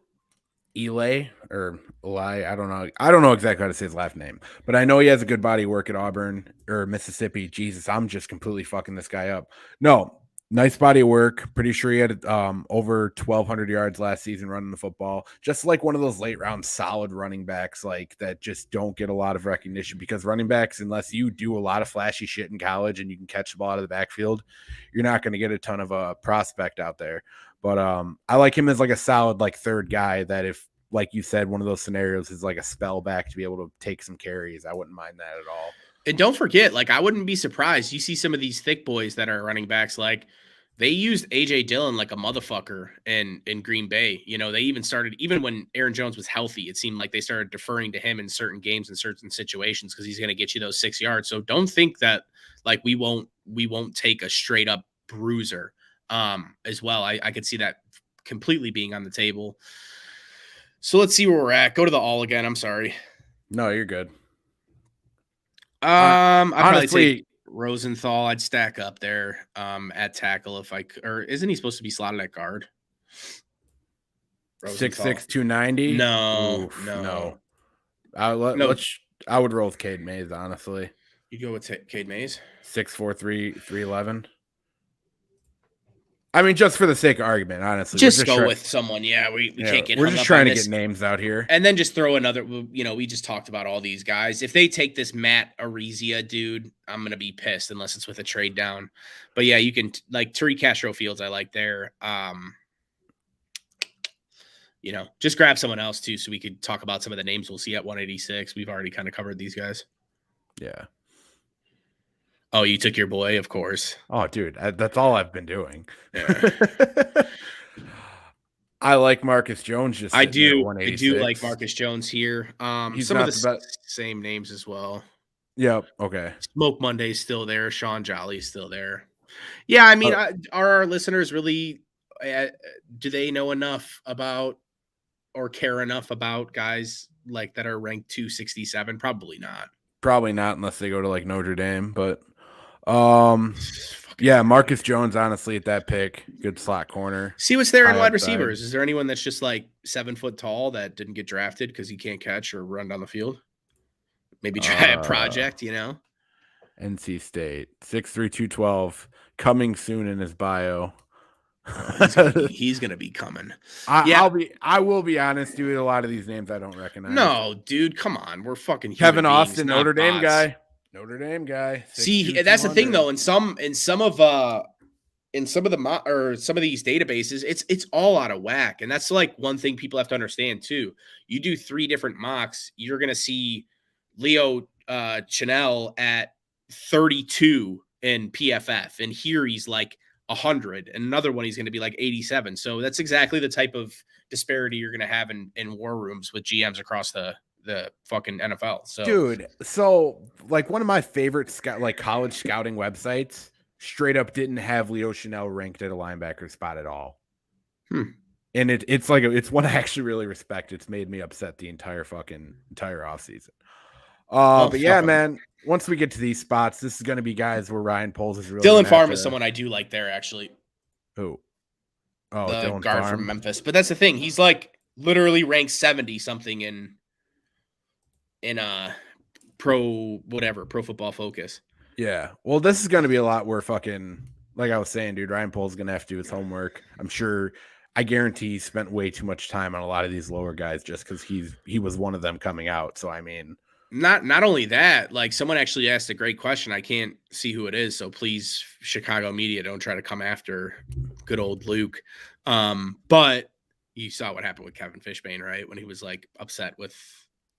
S1: Eli or Eli. I don't know exactly how to say his last name, but I know he has a good body of work at Auburn or Mississippi. Jesus, I'm just completely fucking this guy up. No. Nice body of work. Pretty sure he had over 1,200 yards last season running the football. Just like one of those late round solid running backs like that just don't get a lot of recognition because running backs, unless you do a lot of flashy shit in college and you can catch the ball out of the backfield, you're not going to get a ton of a prospect out there. But I like him as like a solid like third guy that if, like you said, one of those scenarios is like a spell back to be able to take some carries. I wouldn't mind that at all.
S2: And don't forget, like I wouldn't be surprised. You see some of these thick boys that are running backs like they used AJ Dillon like a motherfucker in Green Bay. They even started, even when Aaron Jones was healthy, it seemed like they started deferring to him in certain games and certain situations because he's going to get you those 6 yards. So don't think that like we won't take a straight up bruiser as well. I could see that completely being on the table. So let's see where we're at. Go to the all again. I'm sorry.
S1: No, you're good.
S2: I'd probably take Rosenthal. I'd stack up there at tackle if I could. Or isn't he supposed to be slotted at guard?
S1: 6'6", 290?
S2: No.
S1: I would roll with Cade Mays, honestly.
S2: You go with Cade Mays?
S1: 6'4", 311. I mean, just for the sake of argument, honestly.
S2: Just go with someone. Yeah, we can't get.
S1: We're just trying to get names out here,
S2: and then just throw another. We just talked about all these guys. If they take this Matt Arezia dude, I'm gonna be pissed unless it's with a trade down. But yeah, you can like Tariq Castro Fields. I like there. Just grab someone else too, so we could talk about some of the names we'll see at 186. We've already kind of covered these guys.
S1: Yeah.
S2: Oh, you took your boy, of course.
S1: Oh, dude, that's all I've been doing.
S2: Yeah.
S1: I like Marcus Jones.
S2: I do like Marcus Jones here. He's some of the same names as well.
S1: Yep. Okay.
S2: Smoke Monday's still there. Sean Jolly's still there. Yeah, I mean, are our listeners really? Do they know enough about or care enough about guys like that are ranked 267? Probably not.
S1: Probably not unless they go to like Notre Dame, but. Yeah, Marcus Jones, honestly, at that pick, good slot corner.
S2: See what's there in wide receivers. Is there anyone that's just like 7 foot tall that didn't get drafted because he can't catch or run down the field? Maybe try a project,
S1: NC State, 6'3", 212, coming soon in his bio.
S2: He's gonna be coming.
S1: I will be honest, dude. A lot of these names I don't recognize.
S2: No, dude, come on. We're fucking
S1: Kevin Austin, Notre Dame guy. Notre Dame guy.
S2: See, that's the thing though. In some of the some of these databases, it's all out of whack, and that's like one thing people have to understand too. You do 3 different mocks, you're gonna see Leo Chanel at 32 in PFF, and here he's like 100, and another one he's going to be like 87. So that's exactly the type of disparity you're going to have in war rooms with GMs across the fucking NFL. So,
S1: dude, like one of my favorite college scouting websites straight up didn't have Leo Chanel ranked at a linebacker spot at all. And it's one I actually really respect. It's made me upset the entire offseason. But yeah, man, once we get to these spots, this is going to be guys where Ryan Poles is really.
S2: Dylan Farm is someone I do like there, actually.
S1: Who? Oh,
S2: the
S1: Dylan
S2: guard
S1: Farm
S2: from Memphis. But that's the thing. He's like literally ranked 70 something in pro football focus.
S1: Yeah. Well, this is going to be a lot where fucking, like I was saying, dude, Ryan Poles going to have to do his homework. I'm sure, I guarantee he spent way too much time on a lot of these lower guys just because he was one of them coming out. So, I mean,
S2: not only that, like someone actually asked a great question. I can't see who it is. So please, Chicago media, don't try to come after good old Luke. But you saw what happened with Kevin Fishbane, right? When he was like upset with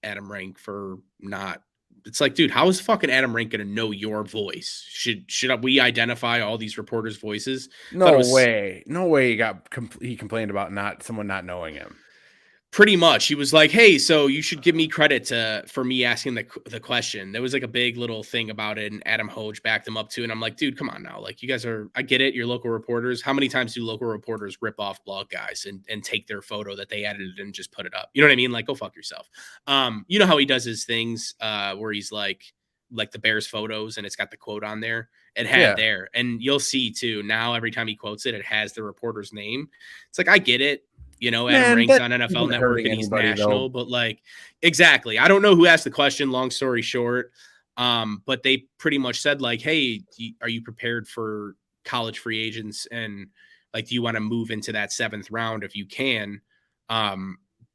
S2: Adam Rank for not. It's like, dude, how is fucking Adam Rank going to know your voice? Should we identify all these reporters' voices?
S1: no way. No way he complained about someone not knowing him.
S2: Pretty much. He was like, hey, so you should give me credit for me asking the question. There was like a big little thing about it, and Adam Hoge backed him up too. And I'm like, dude, come on now. Like, you guys I get it. You're local reporters. How many times do local reporters rip off blog guys and take their photo that they edited and just put it up? You know what I mean? Like, go fuck yourself. You know how he does his things where he's like the Bears photos and it's got the quote on there. It had there. And you'll see too, now every time he quotes it, it has the reporter's name. It's like, I get it. You know, Adam Ranks on NFL Network and he's national, but like, exactly. I don't know who asked the question, long story short. But they pretty much said like, hey, are you prepared for college free agents? And like, do you want to move into that 7th round if you can?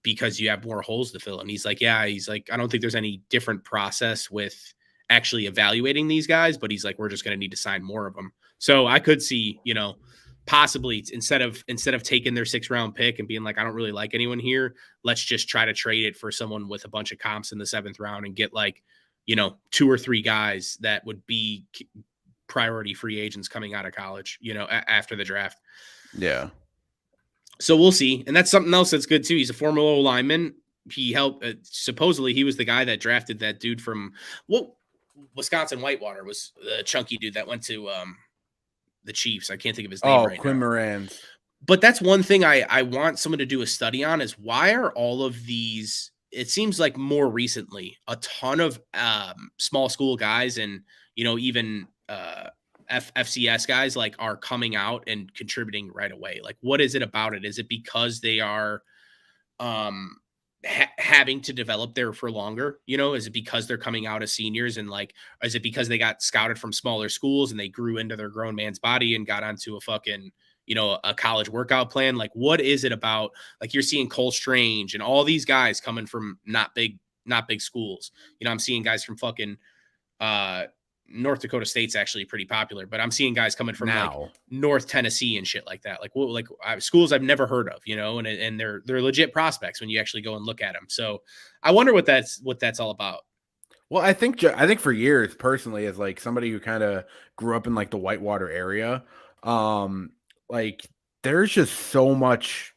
S2: Because you have more holes to fill. And he's like, yeah, he's like, I don't think there's any different process with actually evaluating these guys, but he's like, we're just going to need to sign more of them. So I could see, you know, possibly instead of taking their 6th round pick and being like, I don't really like anyone here, let's just try to trade it for someone with a bunch of comps in the 7th round and get like, you know, 2 or 3 guys that would be priority free agents coming out of college, you know, after the draft.
S1: Yeah.
S2: So we'll see. And that's something else that's good too. He's a former O lineman. He helped, supposedly he was the guy that drafted that dude from Wisconsin Whitewater, was the chunky dude that went to, the Chiefs. I can't think of his name right now.
S1: Quinn Moranz.
S2: But that's one thing I want someone to do a study on is why are all of these, it seems like more recently, a ton of small school guys and, you know, even FCS guys like are coming out and contributing right away. Like, what is it about it? Is it because they are having to develop there for longer? You know, is it because they're coming out as seniors and like, is it because they got scouted from smaller schools and they grew into their grown man's body and got onto a fucking, you know, a college workout plan? Like, what is it about? Like, you're seeing Cole Strange and all these guys coming from not big schools. You know, I'm seeing guys from fucking North Dakota State's actually pretty popular, but I'm seeing guys coming from like North Tennessee and shit like that. Like, well, like schools I've never heard of, you know, and they're legit prospects when you actually go and look at them. So I wonder what that's all about.
S1: Well, I think for years personally, as like somebody who kind of grew up in like the Whitewater area, like there's just so much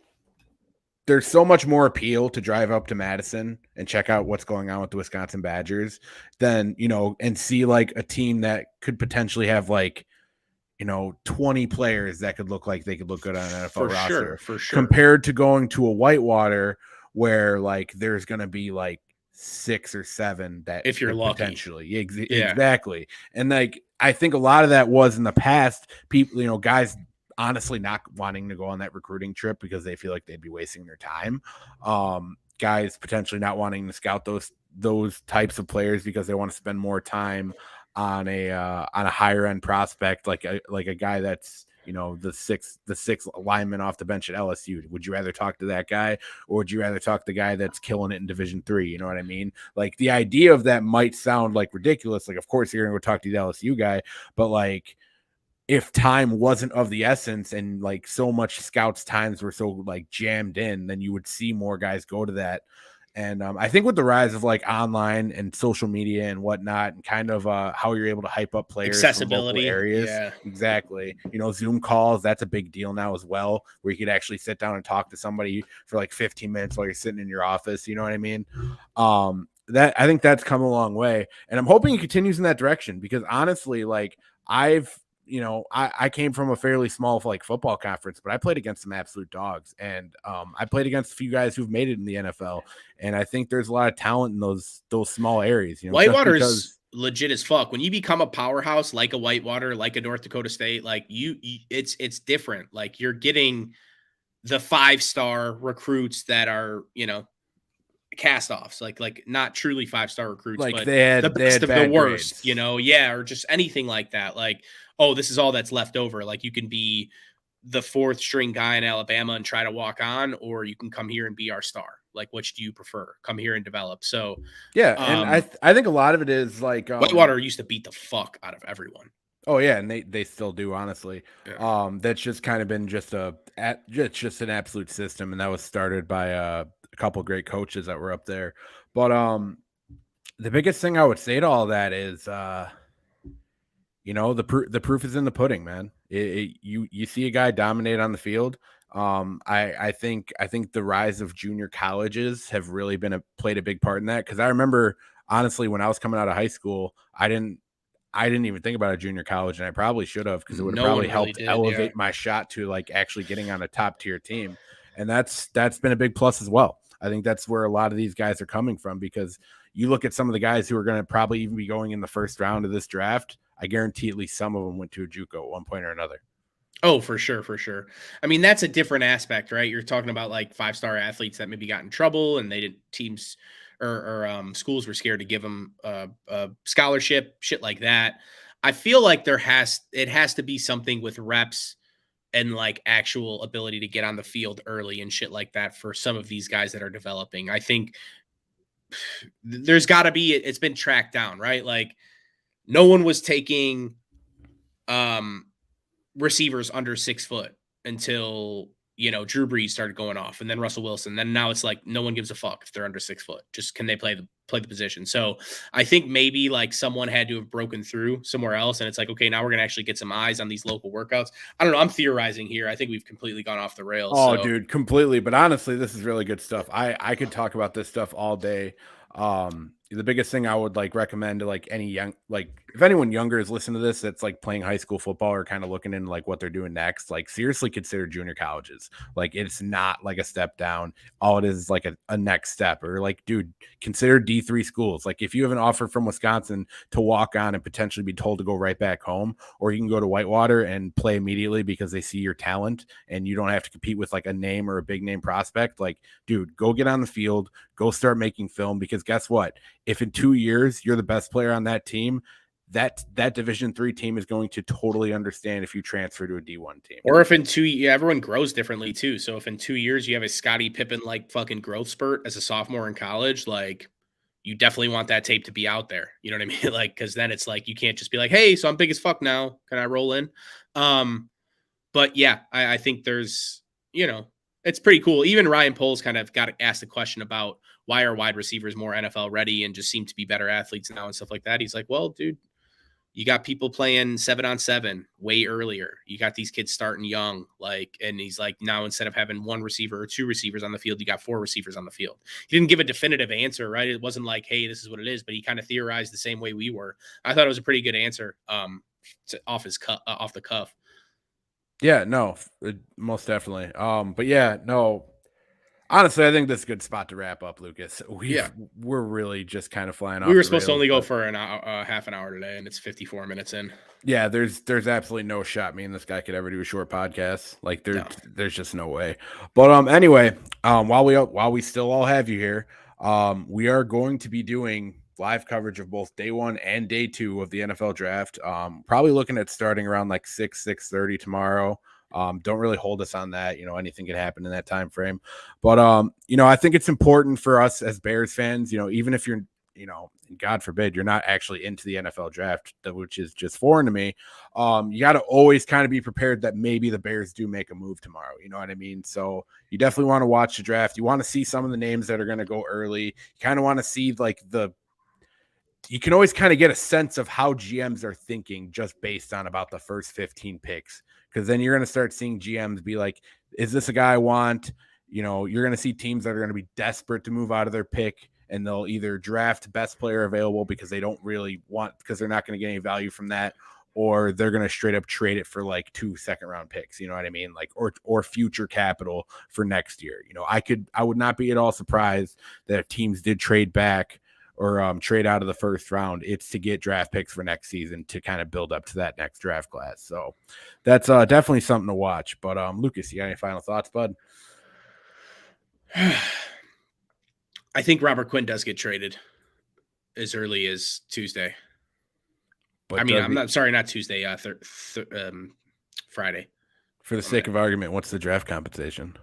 S1: more appeal to drive up to Madison and check out what's going on with the Wisconsin Badgers than, you know, and see like a team that could potentially have like, you know, 20 players that could look like they could look good on an NFL roster.
S2: For sure.
S1: Compared to going to a Whitewater where like there's going to be like 6 or 7 that
S2: if you're lucky,
S1: potentially. Exactly. And like, I think a lot of that was in the past, people, you know, guys honestly not wanting to go on that recruiting trip because they feel like they'd be wasting their time. Guys potentially not wanting to scout those types of players because they want to spend more time on a higher end prospect, like a guy that's, you know, the sixth lineman off the bench at LSU. Would you rather talk to that guy, or would you rather talk to the guy that's killing it in Division III? You know what I mean? Like, the idea of that might sound like ridiculous. Like, of course you're gonna go talk to the LSU guy, but like, if time wasn't of the essence and like so much scouts times were so like jammed in, then you would see more guys go to that. And I think with the rise of like online and social media and whatnot, and kind of how you're able to hype up players,
S2: accessibility
S1: from local areas,
S2: yeah,
S1: exactly. You know, Zoom calls, that's a big deal now as well, where you could actually sit down and talk to somebody for like 15 minutes while you're sitting in your office. You know what I mean? That I think that's come a long way, and I'm hoping it continues in that direction, because honestly, like I came from a fairly small like football conference, but I played against some absolute dogs, and I played against a few guys who've made it in the NFL, and I think there's a lot of talent in those small areas. You know,
S2: Whitewater is legit as fuck. When you become a powerhouse like a Whitewater, like a North Dakota State, like it's different. Like, you're getting the 5-star recruits that are, cast-offs, like not truly 5-star recruits,
S1: Like
S2: but
S1: they
S2: the best
S1: had
S2: of the
S1: bad
S2: worst,
S1: grades.
S2: yeah, or just anything like that. Like, oh, this is all that's left over. Like, you can be the fourth string guy in Alabama and try to walk on, or you can come here and be our star. Like, which do you prefer? Come here and develop. So,
S1: Yeah, and I think a lot of it is like
S2: Whitewater used to beat the fuck out of everyone.
S1: oh yeah, and they still do, honestly.
S2: Yeah.
S1: That's just kind of been just just an absolute system, and that was started by a couple great coaches that were up there. But the biggest thing I would say to all that is the proof is in the pudding, man. You see a guy dominate on the field. I think the rise of junior colleges have really played a big part in that, because I remember, honestly, when I was coming out of high school, I didn't even think about a junior college, and I probably should have, because it would have
S2: No one
S1: probably
S2: really
S1: helped
S2: did,
S1: elevate my shot to like actually getting on a top tier team. And that's been a big plus as well. I think that's where a lot of these guys are coming from, because you look at some of the guys who are going to probably even be going in the first round of this draft. I guarantee at least some of them went to a JUCO at one point or another.
S2: Oh, for sure, for sure. I mean, that's a different aspect, right? You're talking about like 5-star athletes that maybe got in trouble and they didn't teams or schools were scared to give them a scholarship, shit like that. I feel like it has to be something with reps and like actual ability to get on the field early and shit like that for some of these guys that are developing. I think there's got to be, it's been tracked down, right? Like, no one was taking receivers under 6 foot until Drew Brees started going off, and then Russell Wilson. Then now it's like no one gives a fuck if they're under 6 foot. Just can they play the position? So I think maybe like someone had to have broken through somewhere else, and it's like, okay, now we're gonna actually get some eyes on these local workouts. I don't know. I'm theorizing here. I think we've completely gone off the rails.
S1: Oh,
S2: So
S1: dude, completely. But honestly, this is really good stuff. I could talk about this stuff all day. The biggest thing I would like recommend to like any young, like if anyone younger is listening to this that's like playing high school football or kind of looking into like what they're doing next, like seriously consider junior colleges. Like it's not like a step down. All it is like a next step. Or like, dude, consider D3 schools. Like if you have an offer from Wisconsin to walk on and potentially be told to go right back home, or you can go to Whitewater and play immediately because they see your talent and you don't have to compete with like a name or a big name prospect. Like, dude, go get on the field, go start making film, because guess what? If in 2 years you're the best player on that team, that Division III team is going to totally understand if you transfer to a D1 team.
S2: or if in 2 years, everyone grows differently too. So if in 2 years you have a Scottie Pippen like fucking growth spurt as a sophomore in college, like you definitely want that tape to be out there. You know what I mean? Like, because then it's like you can't just be like, hey, so I'm big as fuck now. Can I roll in? But yeah, I think there's, it's pretty cool. Even Ryan Poles kind of got asked a question about why are wide receivers more NFL ready and just seem to be better athletes now and stuff like that. He's like, well, dude, you got people playing 7-on-7 way earlier. You got these kids starting young, and he's like, now instead of having one receiver or 2 receivers on the field, you got 4 receivers on the field. He didn't give a definitive answer, right? It wasn't like, hey, this is what it is, but he kind of theorized the same way we were. I thought it was a pretty good answer off the cuff.
S1: Yeah, no, most definitely. But yeah, no, honestly, I think this is a good spot to wrap up, Lucas. We're really just kind of flying off.
S2: We were supposed to only go for an hour, half an hour today, and it's 54 minutes in.
S1: Yeah, there's absolutely no shot me and this guy could ever do a short podcast. Like there's just no way. But anyway, while we still all have you here, we are going to be doing live coverage of both day 1 and day 2 of the NFL draft. Probably looking at starting around like 6:30 tomorrow. Don't really hold us on that. Anything can happen in that time frame. But I think it's important for us as Bears fans, even if you're, God forbid, you're not actually into the NFL draft, which is just foreign to me. You got to always kind of be prepared that maybe the Bears do make a move tomorrow. You know what I mean? So you definitely want to watch the draft. You want to see some of the names that are going to go early. You kind of want to see you can always kind of get a sense of how GMs are thinking just based on about the first 15 picks. Because then you're going to start seeing GMs be like, is this a guy I want? You're going to see teams that are going to be desperate to move out of their pick, and they'll either draft best player available because they don't really want, because they're not going to get any value from that, or they're going to straight up trade it for like 2 second-round picks. You know what I mean? Like, or future capital for next year. I would not be at all surprised that if teams did trade back or trade out of the first round. It's to get draft picks for next season to kind of build up to that next draft class. So that's definitely something to watch. But Lucas, you got any final thoughts, bud?
S2: I think Robert Quinn does get traded as early as Tuesday.
S1: But
S2: I mean, I'm not sorry, not Tuesday. Friday.
S1: For the sake of argument, what's the draft compensation?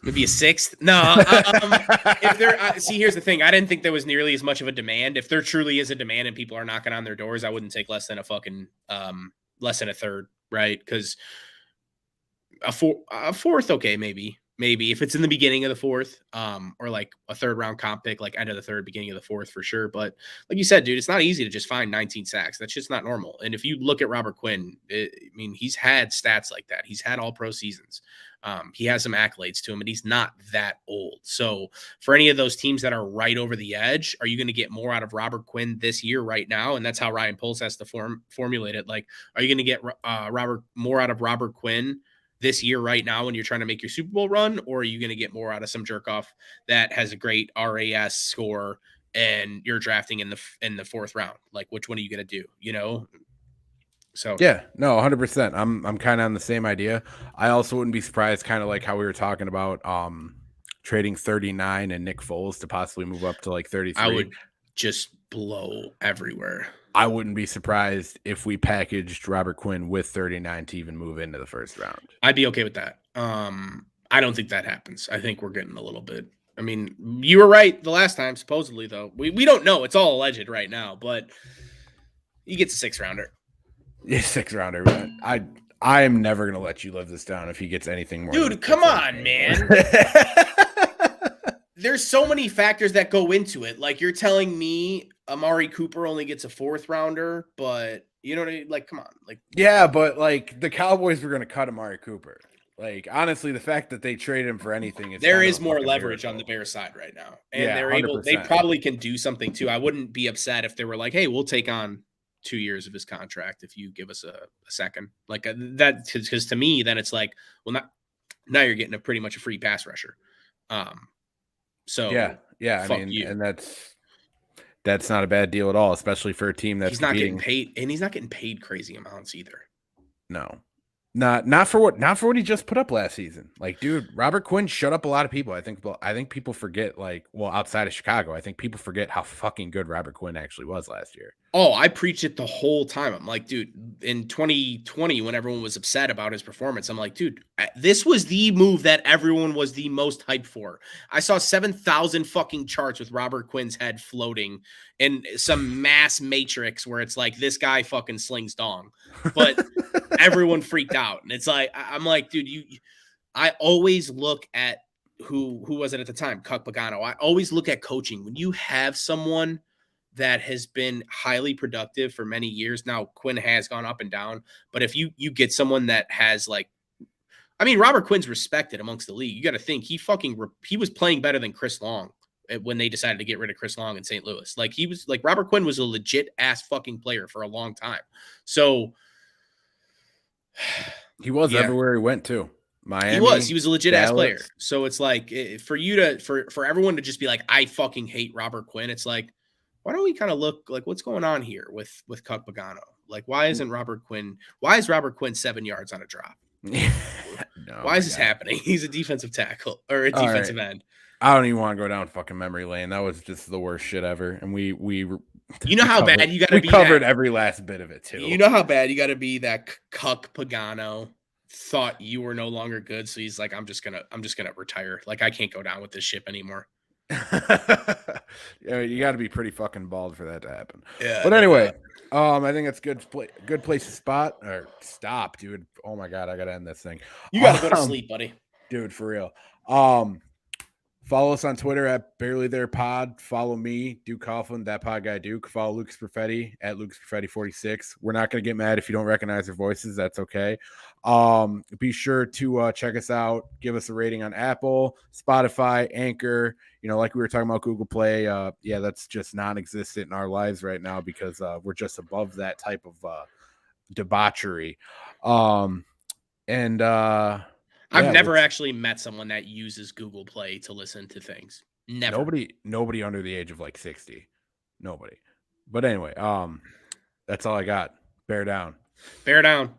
S2: Maybe a sixth. No. If there, see, here's the thing. I didn't think there was nearly as much of a demand. If there truly is a demand and people are knocking on their doors, I wouldn't take less than a third, right? Because a fourth, okay, maybe if it's in the beginning of the fourth, or like a third round comp pick, like end of the third, beginning of the fourth for sure. But like you said, dude, it's not easy to just find 19 sacks. That's just not normal. And if you look at Robert Quinn, I mean, he's had stats like that. He's had all pro seasons. He has some accolades to him, and he's not that old. So for any of those teams that are right over the edge, are you going to get more out of Robert Quinn this year right now? And that's how Ryan Poles has to formulate it. Like, are you going to get more out of Robert Quinn this year right now when you're trying to make your Super Bowl run, or are you going to get more out of some jerk off that has a great RAS score and you're drafting in the fourth round? Like, which one are you going to do? You know? So
S1: yeah, no, 100%. I'm kind of on the same idea. I also wouldn't be surprised, kind of like how we were talking about trading 39 and Nick Foles to possibly move up to like 33.
S2: I would just blow everywhere.
S1: I wouldn't be surprised if we packaged Robert Quinn with 39 to even move into the first round.
S2: I'd be okay with that. I don't think that happens. I think we're getting a little bit. I mean, you were right the last time, supposedly, though. We don't know. It's all alleged right now, but he gets a sixth rounder.
S1: Yeah, sixth rounder, man. I am never gonna let you live this down if he gets anything more.
S2: Dude, come on, man. There's so many factors that go into it. Like, you're telling me Amari Cooper only gets a fourth rounder, but you know what I mean? Like, come on. Like,
S1: yeah, but like the Cowboys were gonna cut Amari Cooper. Like, honestly, the fact that they traded him for anything,
S2: there is more leverage on the Bears side right now. And
S1: yeah,
S2: they're able,
S1: 100%.
S2: they probably can do something too. I wouldn't be upset if they were like, hey, we'll take on 2 years of his contract if you give us a second. Like that, because to me, then it's like, well, now you're getting pretty much a free pass rusher. So
S1: yeah, I mean,
S2: you.
S1: And that's not a bad deal at all, especially for a team that's
S2: he's not getting paid, and he's not getting paid crazy amounts either.
S1: No. Not for what he just put up last season. Like, dude, Robert Quinn shut up a lot of people. I think people forget, like, well, outside of Chicago, I think people forget how fucking good Robert Quinn actually was last year.
S2: Oh, I preached it the whole time. I'm like, dude, in 2020, when everyone was upset about his performance, I'm like, dude, this was the move that everyone was the most hyped for. I saw 7,000 fucking charts with Robert Quinn's head floating in some mass matrix where it's like, this guy fucking slings dong. But everyone freaked out. And it's like, I'm like, dude, I always look at who was it at the time? Cuck Pagano. I always look at coaching. When you have someone that has been highly productive for many years now, Quinn has gone up and down, but if you get someone that has, like, I mean, Robert Quinn's respected amongst the league. You got to think he was playing better than Chris Long when they decided to get rid of Chris Long in St. Louis. Like, Robert Quinn was a legit ass fucking player for a long time. So
S1: he was everywhere he went to. Miami,
S2: he was a legit ass player. So it's like, for everyone to just be like, I fucking hate Robert Quinn. It's like, why don't we kind of look like what's going on here with Cuck Pagano? Like, why is Robert Quinn 7 yards on a drop?
S1: No,
S2: why is this happening? He's a defensive tackle or a defensive end.
S1: I don't even want to go down fucking memory lane. That was just the worst shit ever. And we
S2: you know how bad you got to be.
S1: We covered every last bit of it too.
S2: You know how bad you got to be that Cuck Pagano thought you were no longer good, so he's like, I'm just gonna retire. Like, I can't go down with this ship anymore.
S1: Yeah, you got to be pretty fucking bald for that to happen.
S2: Yeah.
S1: But anyway, I think it's good place to stop, dude. Oh my god, I gotta end this thing.
S2: You gotta go to sleep, buddy.
S1: Dude, for real. Follow us on Twitter at Barely There Pod. Follow me, Duke Coughlin, that pod guy Duke. Follow Lucas Perfetti at Lucas Perfetti 46. We're not gonna get mad if you don't recognize our voices. That's okay. Be sure to check us out. Give us a rating on Apple, Spotify, Anchor. You know, like we were talking about Google Play. Yeah, that's just non-existent in our lives right now because we're just above that type of debauchery.
S2: I've never actually met someone that uses Google Play to listen to things. Never.
S1: Nobody under the age of like 60. Nobody. But anyway, that's all I got. Bear down.
S2: Bear down.